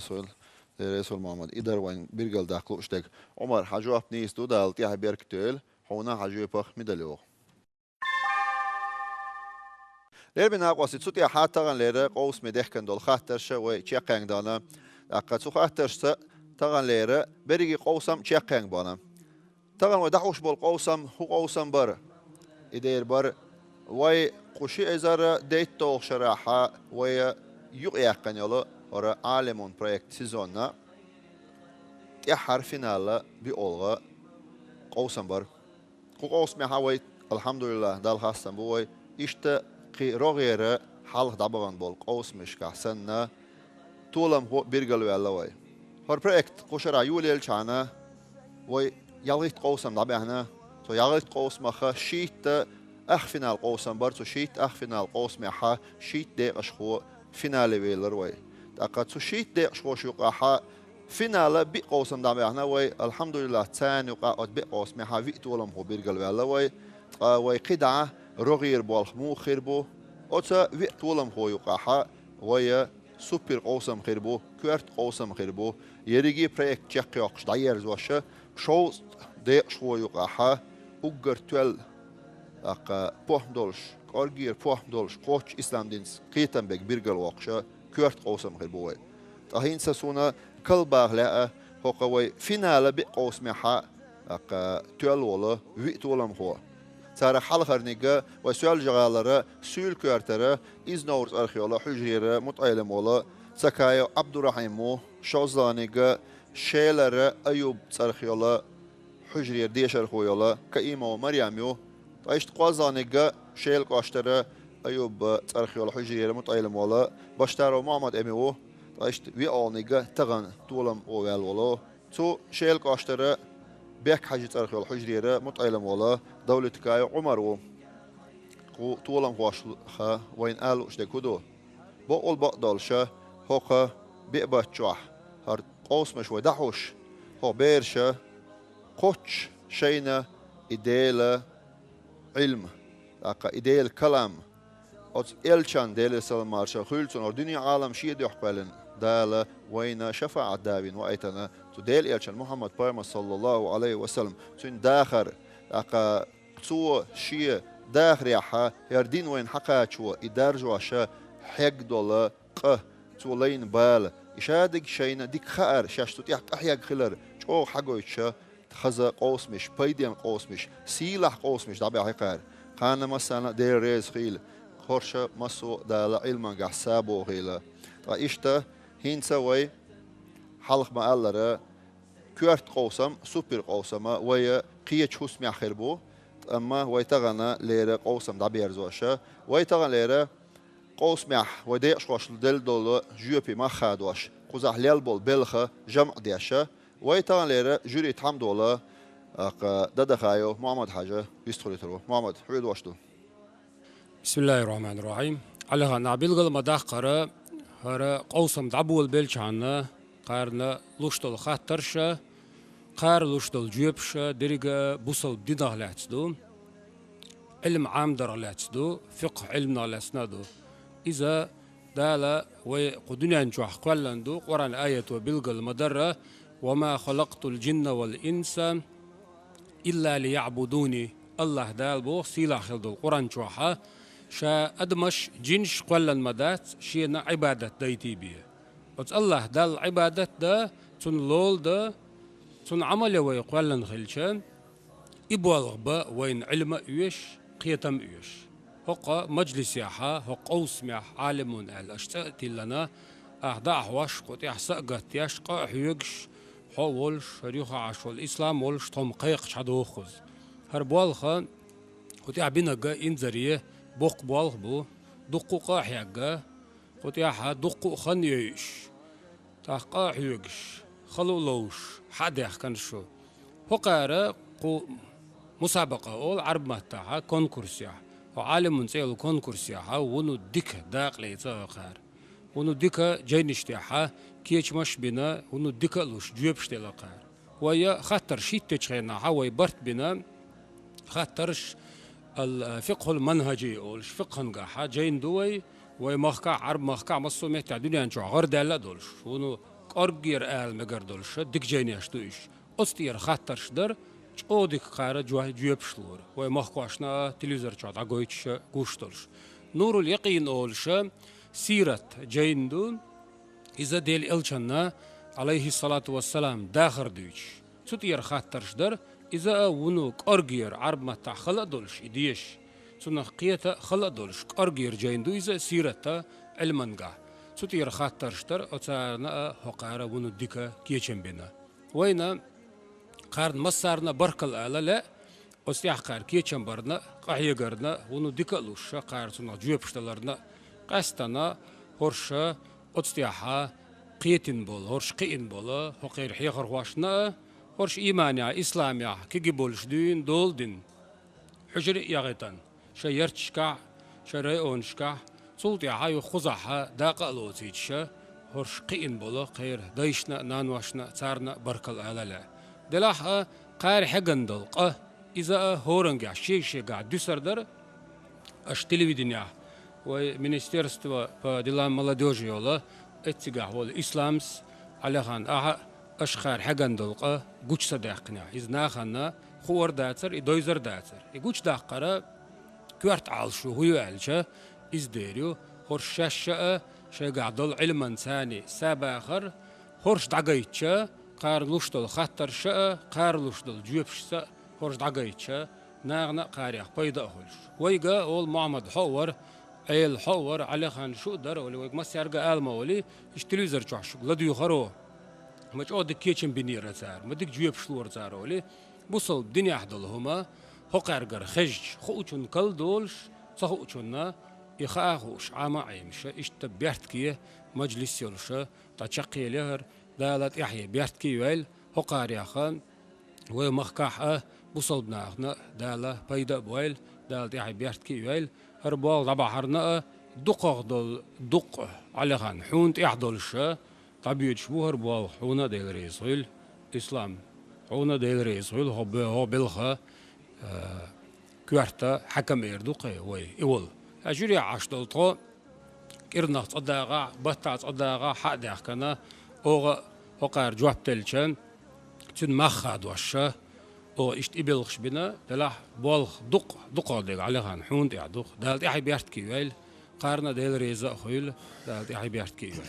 Speaker 2: رسول محمد إدر وين بيرجل داخلو اشتك عمر حجواب نيستو دالتي هبيرك تيل هونا حجواب بخ مدلو لير بنا قوسي تسوتي حاتغن لير قوس مدخكن دول خاطرش و تشيقنگ دانا اقا تو خاطرش تغن لير بريغي قوسم تشيقنگ بانا تغن و دحوش بول قوسم هو قوسم بر إدير بر وي قوشي ازار ديت توخ شراحة و يقيقن يلو ورا عالمون بروجكت سيزونا تيحر فينال بيولغا قوسم بر قوس محاوي الحمد لله دال خاصم بوي إشتا قي رغير حلق دبغان بول قوس مش كحسنا طولم هو بيرجلو يلا وي هر بروجكت قشرا يوليل چانا وي يالغيت قوسم دبهنا تو يالغيت قوس مخا شيت اخ فينال قوسم بر تو شيت اخ فينال قوس مخا شيت دقش خو فينال ويلر وي تاقا تو شيت دقش خو شوقا فينال بي قوسم دبهنا وي الحمد لله تاني وقا بي قوس مخا في طولم هو بيرجلو يلا وي وي قدعه رغير بالخ مو خربو اوتا في طولم هو يقاحا ويا سوبر قوسم خربو كوارت قوسم خربو يريجي بريك تشيك يقش داير زواشا شو ديق شو يقاحا اوغر توال اقا بوحدولش ارجير بوحدولش قوش اسلام دينس قيتم بك بيرجل وقشا كوارت قوسم خربو وي تاهين سسونا كل باغلا هو قوي فينال بي قوسم حا اقا توال ولا في طولم هو سار حلقر نيجا وسؤال جغالرة سؤال كوارترة إزنورز أرخيولا حجريرة متعلم ولا سكايو عبد الرحيمو شوزلانيجا شيلرة أيوب أرخيولا حجرير ديش أرخيولا كإيمو مريميو عشت قوازانيجا شيل قاشترة أيوب أرخيولا حجريرة متعلم ولا باشتارو محمد أميو عشت ويالنيجا تغن طولم أوغال ولا تو شيل قاشترة بيك حاجة تاريخ الحجريرة متعلم ولا دولة كاي عمر و طولم واشخا وين قالوا اشتى كدو بقول بقدالشة هوكا بيقبا تشوح هر قوس مش ودحوش هو بيرشة قوتش شينا إديل علم اقا إديل كلام أوت إلشان ديل سلمارشة خلتون الدنيا عالم شيء دي حقبلن دالة وين شفاعة دابين وأيتنا تديل إلشان محمد بارما صلى الله عليه وسلم تون داخر أقا تو شيء داخر يحا يردين وين حقا شو إدارجوا شا حق دولا قه تو لين بال إشادك شينا ديك خار شاشتو تيحت أحياق خلر شو حقو يتشا خزا قوس مش بيدين قوس مش سيلح قوس مش دابع حقار قانا مثلا دير ريز خيل خورشا مسو دالا علما قحسابو خيلا إشتا هين سوي حلق ما ألرا كوارت قوسم سوبر قوسم ويا قية حس مخربو أما ويتغنى ليرة قوسم دبير زوجة ويتغنى ليرة قوس مح وديش قاش دل دول جوبي ما خادوش قزح ليل بول بلخة جمع ديشة ويتغنى ليرة جوري تحم دولا ددخايو محمد حاجة بيستخلي ترو محمد حويد واشتو
Speaker 12: بسم الله الرحمن الرحيم على نابيل قل مداخ قرأ هر قوسم دعبول بيلشانا قارنا لوشتل خاطرشا قار لوشتل جيبشا درجة بوصل دينه لاتسدو علم عام در لاتسدو فقه علمنا لاسنادو إذا دالا وقدنيا نجوح قلندو قرآن آية وبلغ وما خلقت الجن والإنس إلا ليعبدوني الله دال بو سيلا خلد القرآن شوحة شا أدمش جنش قولا المدات شينا عبادة دايتي بيه وتس الله دال عبادة دا تون لول دا تون عمل ويقولا نخلشان إبوالغ با وين علم إيش قيتم إيش هقا مجلس ياحا هقا أوسميح عالمون الأشتاء لنا أهدا أحواش قد يحسقت يشقى حيوغش حولش ريوخا عشو الإسلام ولش توم قيق شادوخوز هربوالخا قد يعبينا قا إنزاريه بوق بوالخ بو دقو قاحيا قا قد ياحا دقو خان يعيش تاقا حيوغش خلو لوش حد يحكن شو هقارا قو مسابقة أول عرب مهتاها كونكورسيا وعالم من سيل كونكورسيا ونو ديك داق ليتا خار ونو ديكا جاينشتيحا كيش مش بنا ونو ديكا لوش جيبشتي لقار ويا خاطر شيت تشخينا وي برت بنا خاطرش الفقه المنهجي أولش فقه نجاحا جاين دوي ومخكا عرب مخكا مصومي تاع دنيا نشو غير دالا دولش ونو أرجير آل مجر دولش ديك جاينيش دويش أستير خاطرش در أوديك قارة جيبشلور ومخكواشنا تلفزيون شاد عقويتش قوشتلش نور اليقين أولش سيرة جايندون إذا ديل إلشنا عليه الصلاة والسلام داخر دويش ستير خاطرش در إذا ونوك أرجير عرب ما تخلق دولش إديش سنة قيتا خلق دولش أرجير جايندو إذا سيرة علمنجا ستير خاطرش در أتارنا هقارة ونو ديكا كيشن بنا وينا قارن مسارنا بركل آلا لا أستيح قار كيشن برنا قاحية قرنا ونو ديكا لوش قار سنة جوبشتلرنا قاستنا هرشا أستيحا قيتن بول هرش قيتن بول هقير حيخر واشنا هرش إيمانيا إسلاميا كي بولش دين دول دين حجر يغيتن شيرتشكا شريونشكا سلطي هاي خزعها داق الوتيتشا هرش قيتن بول خير دايشنا نانواشنا تارنا بركل آلالا دلاحا قار حقن دلقه إذا هورنجا شيء قاعد دسردر أشتلي بدنيا ومنستيرستوا بدلام ملادوجي ولا اتجاه هو الإسلامس على خان أشخار حقن دلقه قوش صدقنا إذا ناخنا خوار داتر إدويزر داتر يقوش داقرا كوارت عالشو هو عالشا إزديريو هرشاشا شا قاعدل علما ثاني سابع آخر هرش دقايتشا قار لوشتل خطر شا قار لوشتل جيبشا هرش دقايتشا ناغنا قاريخ بيدا هولش ويقا أول محمد حور عيل حور على خان شو در ولي ويق مسيرقا آلما ولي اشتليزر جوحشو لدو يخرو مش أودك كيتشن بنيرة زار مدك جيبشلور زار ولي بوصل الدنيا حدلهما هقارقر خج خوچون كل دولش صخوچونا يخاخوش عاما عيمشا اشتبيرتكي مجلس يلشا تشقي لهر دالت يحيى بيرتكي ويل هقاريا خان ومخكاحة بوصل بناخنا دالة بيدا بويل دالت يحيى بيرتكي ويل هربوال رباحرنا دقق دول دق على خان حونت يحدلشا طبيعي شو هربوال حونا ديل ريسويل إسلام حونا ديل ريسويل هو بلخا كوارتا حكم إردوقي وي إول أجري عشتل طو كيرنا تصدقا بطا تصدقا حق داخكنا أوغا هقار جواب تلشان تن مخاد وشا أو إشت إبلخش بنا دلاح بولخ دق ديك على خان حون ديعدوق دالت إحي بيارت كيويل قارنا ديل ريزا خويل دالت إحي بيارت كيويل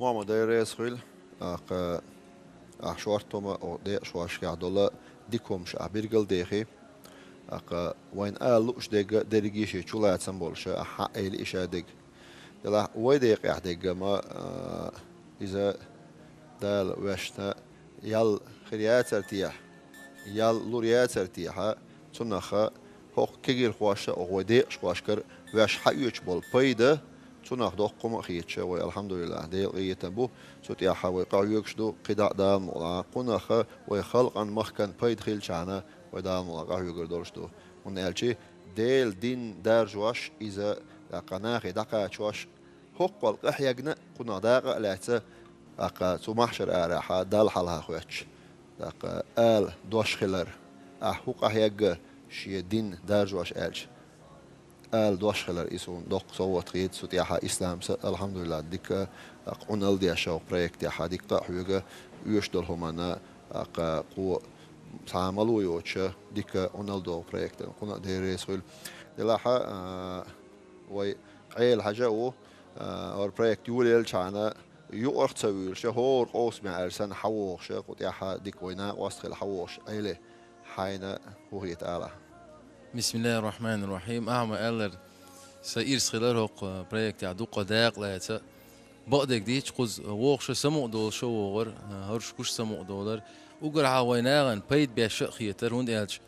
Speaker 2: ماما ديل ريز خويل شوارتوما أو دي شواش كعدولا ديكم شا بيرجل ديخي وين لوش ديك ديريجيشي شولات سمبولشا حق إيشا ديك دلاح ويديق يحديق ما إذا دال وشنا يال خريات ارتياح يال لوريات ارتياحا تنخا هوق كيجير خواشا أو وديق شواشكر وش حيوش بول بيدا تنخ دوق قم خيتشا والحمد لله ديل غيتنبو سوتياحا ويقايوكش دو قداء دام ولا قنخا ويخلق عن مخكن بيد خيل شانا ودام ولا قايوكر دورشتو ونالشي ديل دين دار جواش إذا قناخي دقا جواش هوق والقحيقنا قنا داقا لاتسا أقا سمحشر آراحا دال حالها خواتش أقا آل دوش خلر أحوق أحياق شي دين دارجواش آلش آل دوش خلر إسون دوق صوت غيد سوتياحا إسلام الحمد لله ديك قنال دياشا وبريك دياشا ديك تاحوغا يوشدل همانا أقا قو تعاملوا يوتش ديك رونالدو بروجكت قلنا ديريس خل دلاحة وي عيل حاجة اور بروجكت يولي شانا يقرأ تسوي شهور قوس مع أرسن حوش قد يحا ديك وينا واستخل حوش أيله حين هو يتعالى.
Speaker 7: بسم الله الرحمن الرحيم. أعمى ألر سير سخلر هو بروجكت يعدو قداق لا يتا بقدك ديش قز ووخش سمو دول شو وغر هرش كوش سمو دولار وقر عويناغن بيت بيش خيتر هون إلش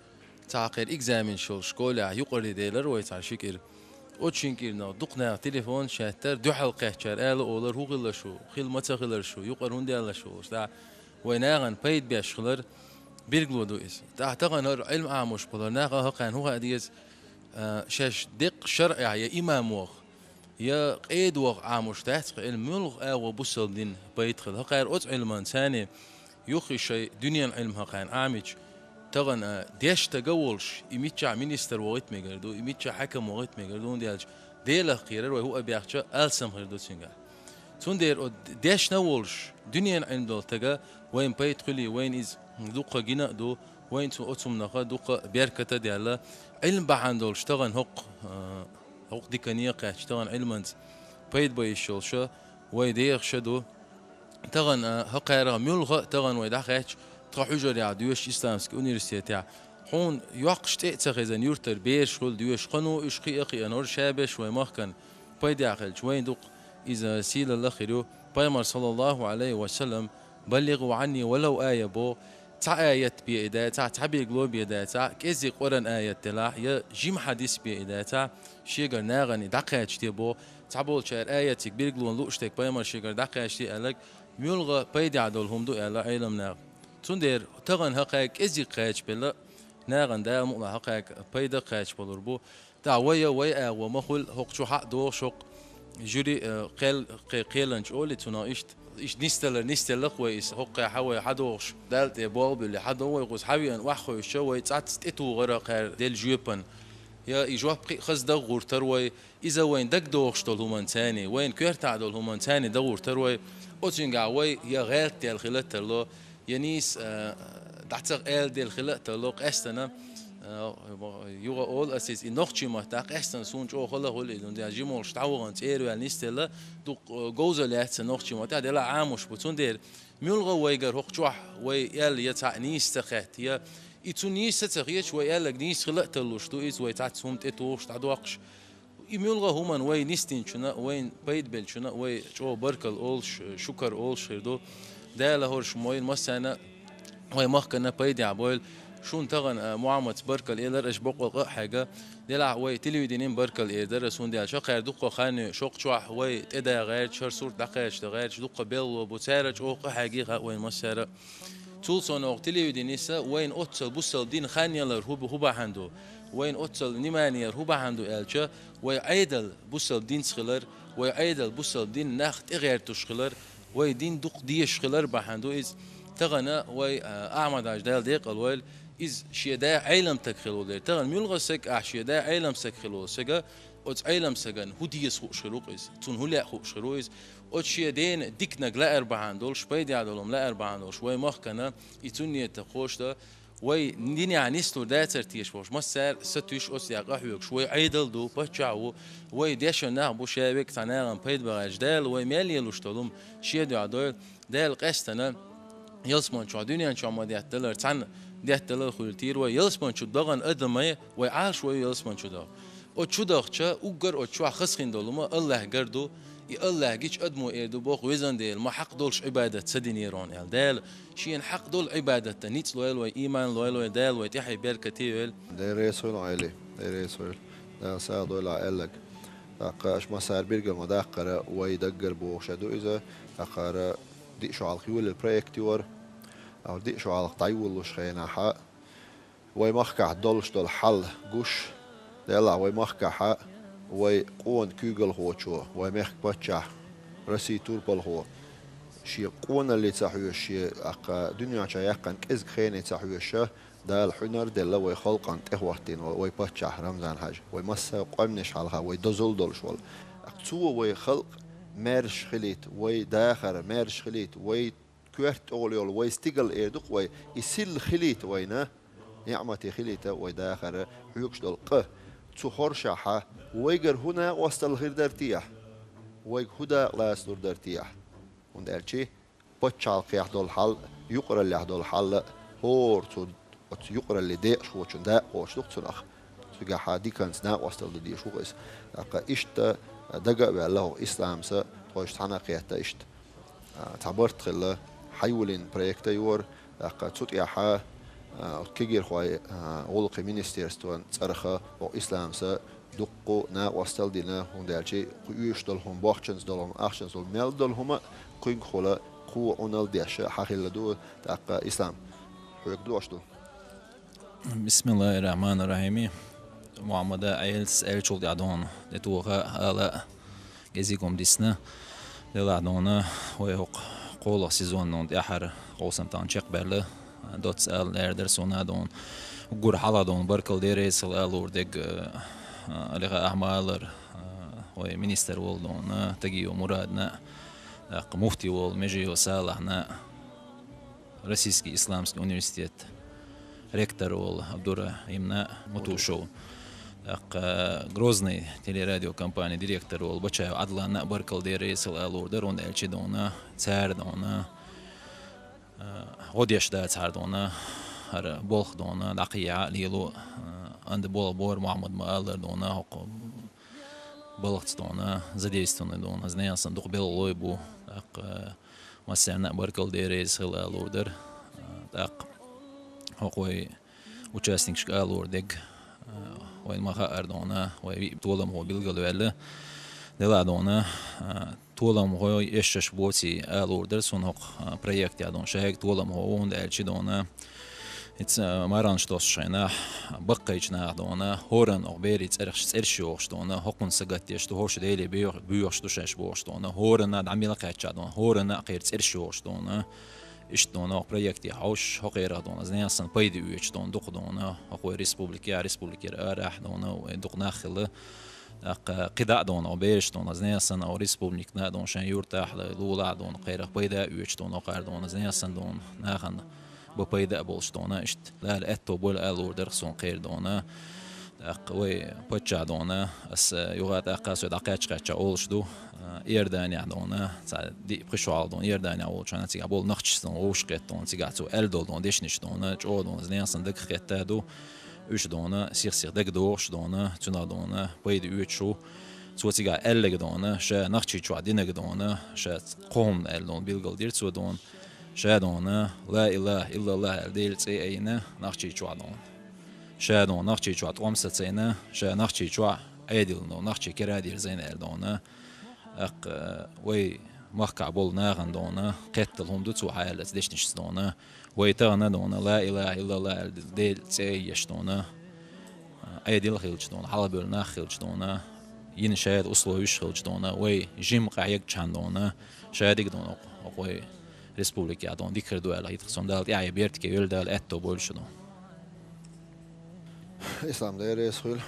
Speaker 7: تعقير إكزامين شو شكولة يقرأ ديلر ويتعشيكير أوتشينكيرنا دقنا تليفون شاتر دو حلقة شار آل أولر هو غلا شو خيل متى غلا شو يقرأ هون ديال شو تا ويناغن بيت بيش خلر بيرجلو دو إس تعتقد هر علم عامش بلر ناقة هقان هو أديز شاش دق شرع يا إمام وغ يا قيد وغ عامش تحت علم ملغ أو بوصل دين بيدخل هقار أت علمان ثاني يخي شيء دنيا علم هقان عامج تغن ديش تجولش إميتشا مينستر وقت ميجردو إميتشا حكم وقت ميجردو ديالج ديله قيرر وهو أبيعشة ألسم هردو سينجا تون دير ديش نولش دنيا علم دول تجا وين بيدخلي وين إز دوقة جنا دو وين تو أتم نقا دوقة بيركة ديالا علم بعندولش تغن هق ديكانية قاش تغن علمنت بيد بيشولشة ويدير شدو تغن هقيرة ملغة تغن ويدا قاش تحجر يا دوش إسلامسك أونيفرسيتة هون يقش تأتخذن يورتر بيش خل دوش قنو إشقي أخي أنور شابش ويمخكن بيد عقل وين دوق إذا سيل الله خيرو بيمر صلى الله عليه وسلم بلغوا عني ولو آية بو تع آية بيدا تع تعبي قلوب بيدا تع كذي قرن آية تلا يا جيم حديث بيدا تع شيء ناغني دقيقة تبو تعبول شعر آية كبير قلون لوشتك بيمر شيء دقيقة تي ألك ميلغى بيد عدلهم دو ألا علم ناغ تندير تغن حقائق كذي قاش بلا ناغن دا مؤمن حقائق بيدا قاش بلربو دعوية ويا ومخل حق شو حق دو شق جوري قيلنج أولي تناقشت إيش نستلر كويس حق حوي حدوش دالت بواب اللي حدو يقص حبيان وحوي شوي تعت تتو غرق ديل جيبن يا إجواب خز دغور تروي إذا وين دق دوغش دول ثاني وين كيرت عدول همان ثاني دغور تروي أوتشنجا وي يا غير ديال خلات تلو ينيس دعتق آل ديال خلات تلو قستنا يوغا أول أساس إنوختي ما تاق أحسن سونج أو خلا هول إذن دي جيمول شتاوغن تيرو يعني نستلا دو جوزة لهت نوختي ما تاق دلا عامش بتون دير ميلغا ويجر هوك جوح ويال يتاع نيستخت يا إتونيس تتغيش ويال جنيس خلا تلوش دو إز ويتاع سوم تتوش تعدوقش ميلغا همان وي نستين شنا وين بيد بيل شنا وي جو بركل أولش شكر أولش خيردو ده لهورش موين مسنا وي مخكنا بيد عبويل شون تغن معاملة بركل إيدر إيش بقول حاجة دلع وي تلفزيونين بركل إيدر سون دي عشان خير دقة خان شوق شوح وي تدا غير شهر صور دقيش تغير دقة بيل بوتسارج أو حاجة وين مسارة تولسون أو تلفزيونيسا وين أتصل بوصل دين خان يلر هو بعنده وين أتصل نيمانير هو بعنده إلشة وي عيدل بوصل دين سخلر وي عيدل بوصل دين نخت غير تشخلر وي دين دق ديش خلر بعنده إز تغنى وي أعمد عجدال ديق الويل إز شيدا عالم تكخلو لير تغن ميلغا سك شيدا عالم سكخلو سجا أوت عالم سجن هوديس هو شروق إز تون هلا هو شروق إز أوت شيدين ديك نجلا أربعان دول شبيدي عدلهم لا أربعان دول شوي مخكنا يتوني تقوش ده وي دنيا عنيستو ده ترتيش باش ما سر ستوش أوت يقحوك شوي عيدل دو بتشعو وي ديش نعبو شابك تناغم بيد بغاجدال وي مالي لوشتلهم شيدو عدول ده القستنا يلسمون شو دنيا شو ما ديت دلر تن ديت دلر خلتير ويلسمون شو دغن أدمي وعال شوي يلسمون شو ده أو شو دغشة أوجر أو شو خسخين دولما الله جردو الله جيش أدمو إيدو بوق ويزن ديل ما حق دولش عبادة سدين يرون يال ديل شين حق دول عبادة نيت لويل وإيمان لويل ويدال ويتحي بركتي
Speaker 2: ده رسول عائلة ده رسول ده ساعد ولا قالك أقاش ما صار بيرجع مدقرة ويدقر بوشدو إذا أقارا دي شو على خيول البروجكتور أو دي شو على طيول وش خينا حق ويمخكع دولش دول حل جوش دلع ويمخكع حق ويقون كوجل هو شو ويمخ بتشع رسي توربل هو شيء قون اللي تحويش شيء أق دنيا شيء كإز خيني تحويش ده الحنر دل ويخلق أنت وقتين ويبتشع رمزان حاجة ويمس قمنش علىها ويدزل دولش ولا أقصوه ويخلق مارش خليت وي داخر مارش خليت وي كويرت أوليول ويستقل إيردق وي يسل خليت وينا نعمتي خليته ويداخر حيوكش دول قه تخور شاحة ويجر هنا وسط الغير درتيح ويج هدا لا يصدر درتيح وندالشي بتشال قيح دول حل يقرأ اللي دول حل هور يقرأ اللي ديق شو تشندا وش دكتور تجا حادي كان سنا وسط الدي شو قيس إشت دقة بالله إسلام س توش تحنا قيادة إشت تعبرت خلا حيولين بريكتا يور تصوت ياحا كيجير خوي أولق مينستيرستون صرخة وإسلام س دقو نا وستل دينا هندالشي قيوش دلهم باخشنز دلهم أخشنز دل ميل دلهم قين خلا قو عنال ديش حقيل دو تاق إسلام حيك دوش دو
Speaker 15: بسم الله الرحمن الرحيم محمد عيلس أرشول دعون لتوها على جزيكم ديسنا للعدونا ويهق قول سيزون نون دحر قوسم تانشق بله دوتس ال اردرسون دون وجور حلا دون بركل ديريس الالور دق لغا احمالر ومينستر ولدون تجيو مرادنا مفتي ول مجيو صالحنا روسيسكي اسلامский университет ректор ول عبدالرحيمنا متوشو Грозный телерадиокомпания директор ول بچاو عدلان بركل ديريس الالور درون الچدونا цардона غوديش دا цардона هر بولخ دونا دقيعة ليلو عند بور محمد مالر دونا حق بولخ دونا задействованы دونا знаю صندوق белой бу так мастерна بركل ديريس الالور در так حقوي участник шкалор дег وين ما خاطر دونا وي طولم هو بالقلوله دلادونا طولم هو يشش بوتي الوردر سونق проект يادون شيك طولم هو وند الچدونا its maranshtos شينا بقيچنا دونا هورن او بيريت ارشوش دونا حقن سغاتيش تو هوش ديلي بيوش تو شش بوش دونا هورن عميل قاچادون هورن قيرت ارشوش دونا اشتونا проекти هوش حقيرا دونا زنيسن بايدي ويچدون دوقدونا حقو ريسبوبليكا راح دونا ودوقنا خله قداء دون أو بيش دون زنيسن أو ريسبوبليكنا دون شان يرتاح لولا دون قيرق بيدا ويش دون قار دون زنيسن دون ناخن ببيدا بولش دون اشت لا الاتو بول الور درخسون قير دون قوي بتشا دون اس يغات اقاس دقاچ قاچ اولش دو يرداني دون دي بخشوال دون يرداني اولش انا تيغا بول نخچ دون اوش قت دون تيغاتو ال دون ديشنش دون جو دون زنيسن دك قتا دو üç dona sir deg doğuş dona tuna dona baydı üçü sotiga elle dona şe naxçı çu dine dona şe qom el don bilgil dir çu don şe dona la ilahe illallah del tseyne naxçı çu don şe don naxçı çu tomsa tseyne şe naxçı çu edil don naxçı keradir zeyn el dona aq way mahka bol nagan dona qettelhum du çu hayalet deşniş dona ويتانا دونا لا إله إلا الله ديل تيش دونا أي ديل خيلش دونا حلبل ناخيلش دونا ين شاهد أصله وش خيلش دونا وي جيم قاعد كان دونا شاهدك دونا وي ريسبوبليكا دون ديكر دوال هيتخصون دال يعني بيرتك يول دال أتو بولش دون
Speaker 2: إسلام ده رسول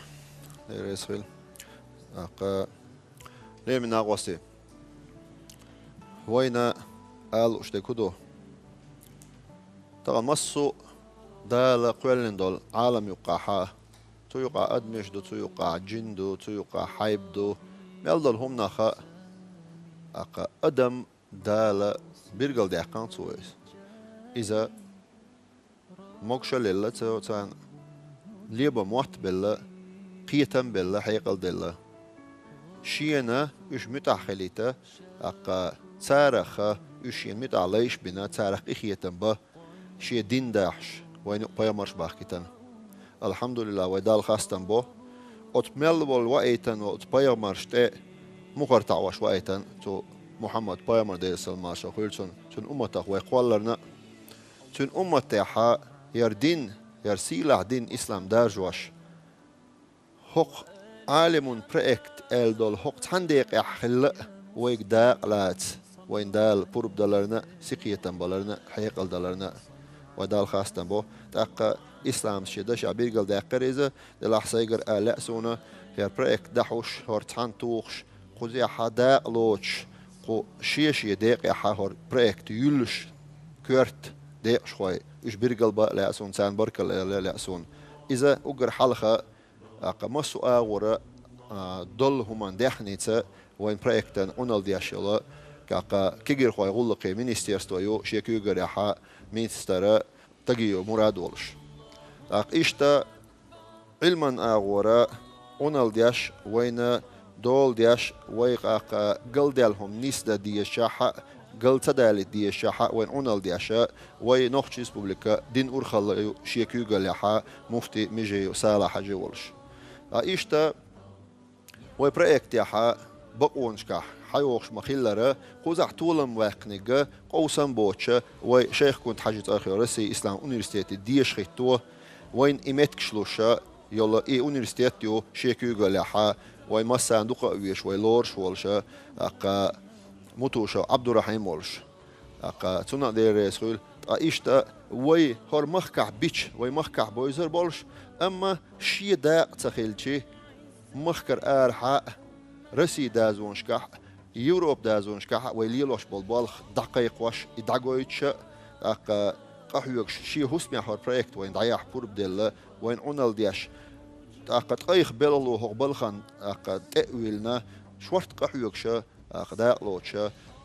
Speaker 2: أق ليه من أقوسي وين قال أشتكدو طبعا مصو دا لقولن دول عالم يقاحا تو يقع أدمش دو تو يقع جندو تو يقع حيب دو ميلدل هم نخا أقا أدم دا لبرقل ديحقان تويس إذا موكشا للا تان ليبا موت بلا قيتم بلا حيقل دلا شينا إش متاحليتا أقا تارخا إشين متعليش بنا تارخ إخيتم با شيء دين داعش وين بيامرش باخكتن الحمد لله ودال خاستن بو أتمل والوقتن وأتبيامرش تأ مقرطع وش وقتن تو محمد بيامر دير سلماشا خيرتون تون أمتك ويقولرنا تون أمتها ير دين ير سيلع دين إسلام دارجوش حق عالم بريكت دول حق تنديق يحل ويك داقلات وين دال بورب دلرنا سقيتن بلرنا حيقل دلرنا ودال خاستن بو تاق اسلام شده شعبير قل داقر إذا دلحسيقر آلاء سونا هير بريك دحوش هور تحان توخش قوزي حداق لوش قو شيش يديق يحا هور بريك تيولش كورت ديق شوي إيش بيرجل بقى لأسون سان بركل لأسون إذا أجر حلقة مسؤول ورا دل همان دحنيته وين بروجكتن أونال دياشلا كيجر خوي غلقي مينستيرستويو شيكو جريحة مينستر تجيو مراد ولش إيشتا علما أغورا أونال دياش وين دول دياش ويقا قل ديالهم نيسدا ديشاحة قل تدالي ديشاحة وين أونال دياشا وي نوخش ريسبوبليكا دين أورخل شيكو جريحة مفتي ميجي سالة جولش إيشتا وي بروجكت ياحة بقونشكا حيوخش مخيلرة قوزع طولم واقنيجا قوسم بوتشا وي شيخ كنت حاجة أخي رسي إسلام أونيفرسيتي ديش خيتو وين إيمتكشلوشا يلا إي أونيفرسيتيو شيكو جلحا وي مسا عندوقا ويش وي لورش والشا أقا موتوشا عبد الرحيم والش أقا تونا دير سخيل إيشتا وي هور مخكع بيتش وي مخكع بويزر بولش أما شي داق تخيلشي مخكر آرحا رسي دازونشكح يوروب دازونشكح ويليلوش بالبالخ دقيق واش يدعقويتش أقا قحيوكش شي هسمي حور بروجكت وين ضياح بور بدل وين أونال دياش أقا تقيخ بللو هو بالخان أقا تأويلنا شورت قحيوكش أقا داقلوتش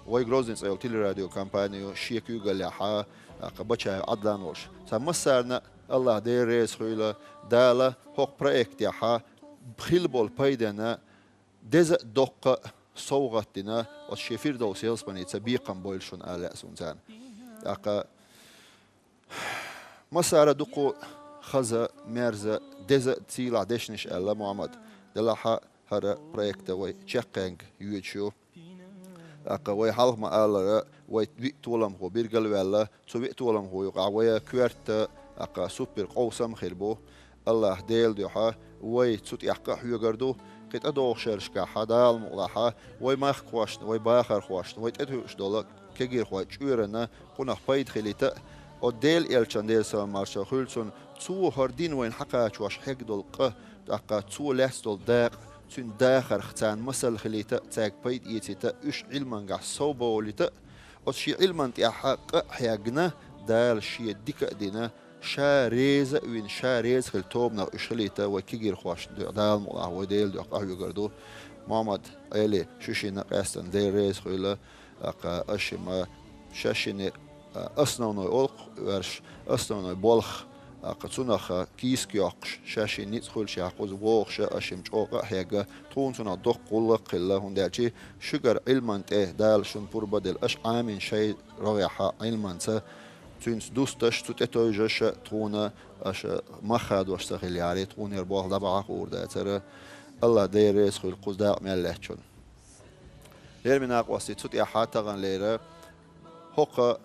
Speaker 2: وي جروزين سيول تيلي راديو كامبانيو شيكو قليحا أقا بچا عدلان وش سمسارنا الله دير ريس خويلة دالا هو بروجكت يحا بخيلبول بايدنا دز دقة صوغتنا والشيفير دو سيلز بني تبيقا بويلشون آلاء سونزان أقا مسارة دقو خزا ميرزا دز تيلا دشنش ألا محمد دلحا هرا بروجكتا وي تشيقنج يوتشو أقا وي حالف ما آلا وي بيقتولم هو بيرقل ويلا تو بيقتولم هو يقع وي كويرت أقا سوبر قوسم خيربو الله ديل ديوحا وي تسوت يحقا حيوغردو قيت أدوغ شرشكا حدال مغلاحا وي ماخ خواشت وي باخر خواشت وي تأتوش دولا كجير خواشت شويرنا قناخ بايد خليتا وديل إلشان ديل سوى مارشا خلصون تو هردين وين حقا شواش حق دولقه أقا تو لحس دول داق تون داخر ختان مسل خليتا تاك بايد إيتيتا إش علمان قح صوبا وليتا وشي علمان تيحق حيقنا دال شي ديكا دينا شاريز وين شاريز خلتوبنا إشليتا وكيجير خواش دال مقع وديل دو أقع يقردو محمد أيلي شوشينا قاستن ديل ريز خيلا أقا أشيما شاشيني أصنوني أولق ورش أصنوني بولخ أقا تونخ كيس كيوقش شاشين نيتخل شاقوز ووخش أشيم جوقع حيقا تون تونا دوق قلق قلة هندالشي شجر علمان تيه دال شن بربا دل أش عامين شي رغيحا علمان تا تونس دوستش تتوجش تونا أش مخاد واشتغل ياري تون يربوح دبعة قوردا ترى الله ديريس خل قصداق ملهشون لير من أقواسي تطيع حاتغن ليرة هقا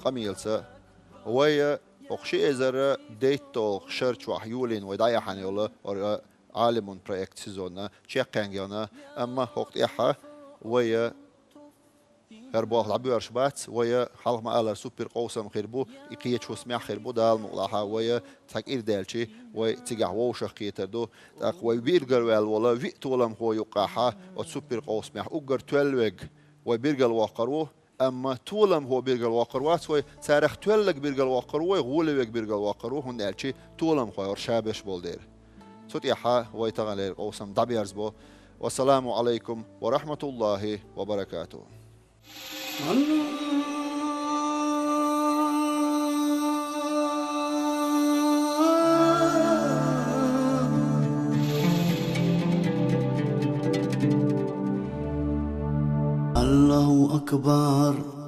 Speaker 2: قميلسا ويا أخشي إزر ديتو شرط وحيولين ودايا حنيولا أو عالمون بروجكت سيزونا تشيقانجيونا أما هقت إحا ويا هربوح لعبوا أرشبات ويا حلق ما قال سوبر قوسم خيربو يقيت شو سمع خيربو دال مقلاها ويا تكير دالشي ويا تجع ووش خيتر دو ويا بيرجل ولا وقت ولم هو يقاها وسوبر قوس مع أجر تولج ويا بيرجل واقروه أما تولم هو بيرجل واقروات ويا تاريخ تولج بيرجل واقروه غولوك بيرجل واقروه هندالشي تولم خويا شابش بولدير صوت يحا ويا تغلير قوسم دبيرزبو والسلام عليكم ورحمة الله وبركاته.
Speaker 1: الله أكبر.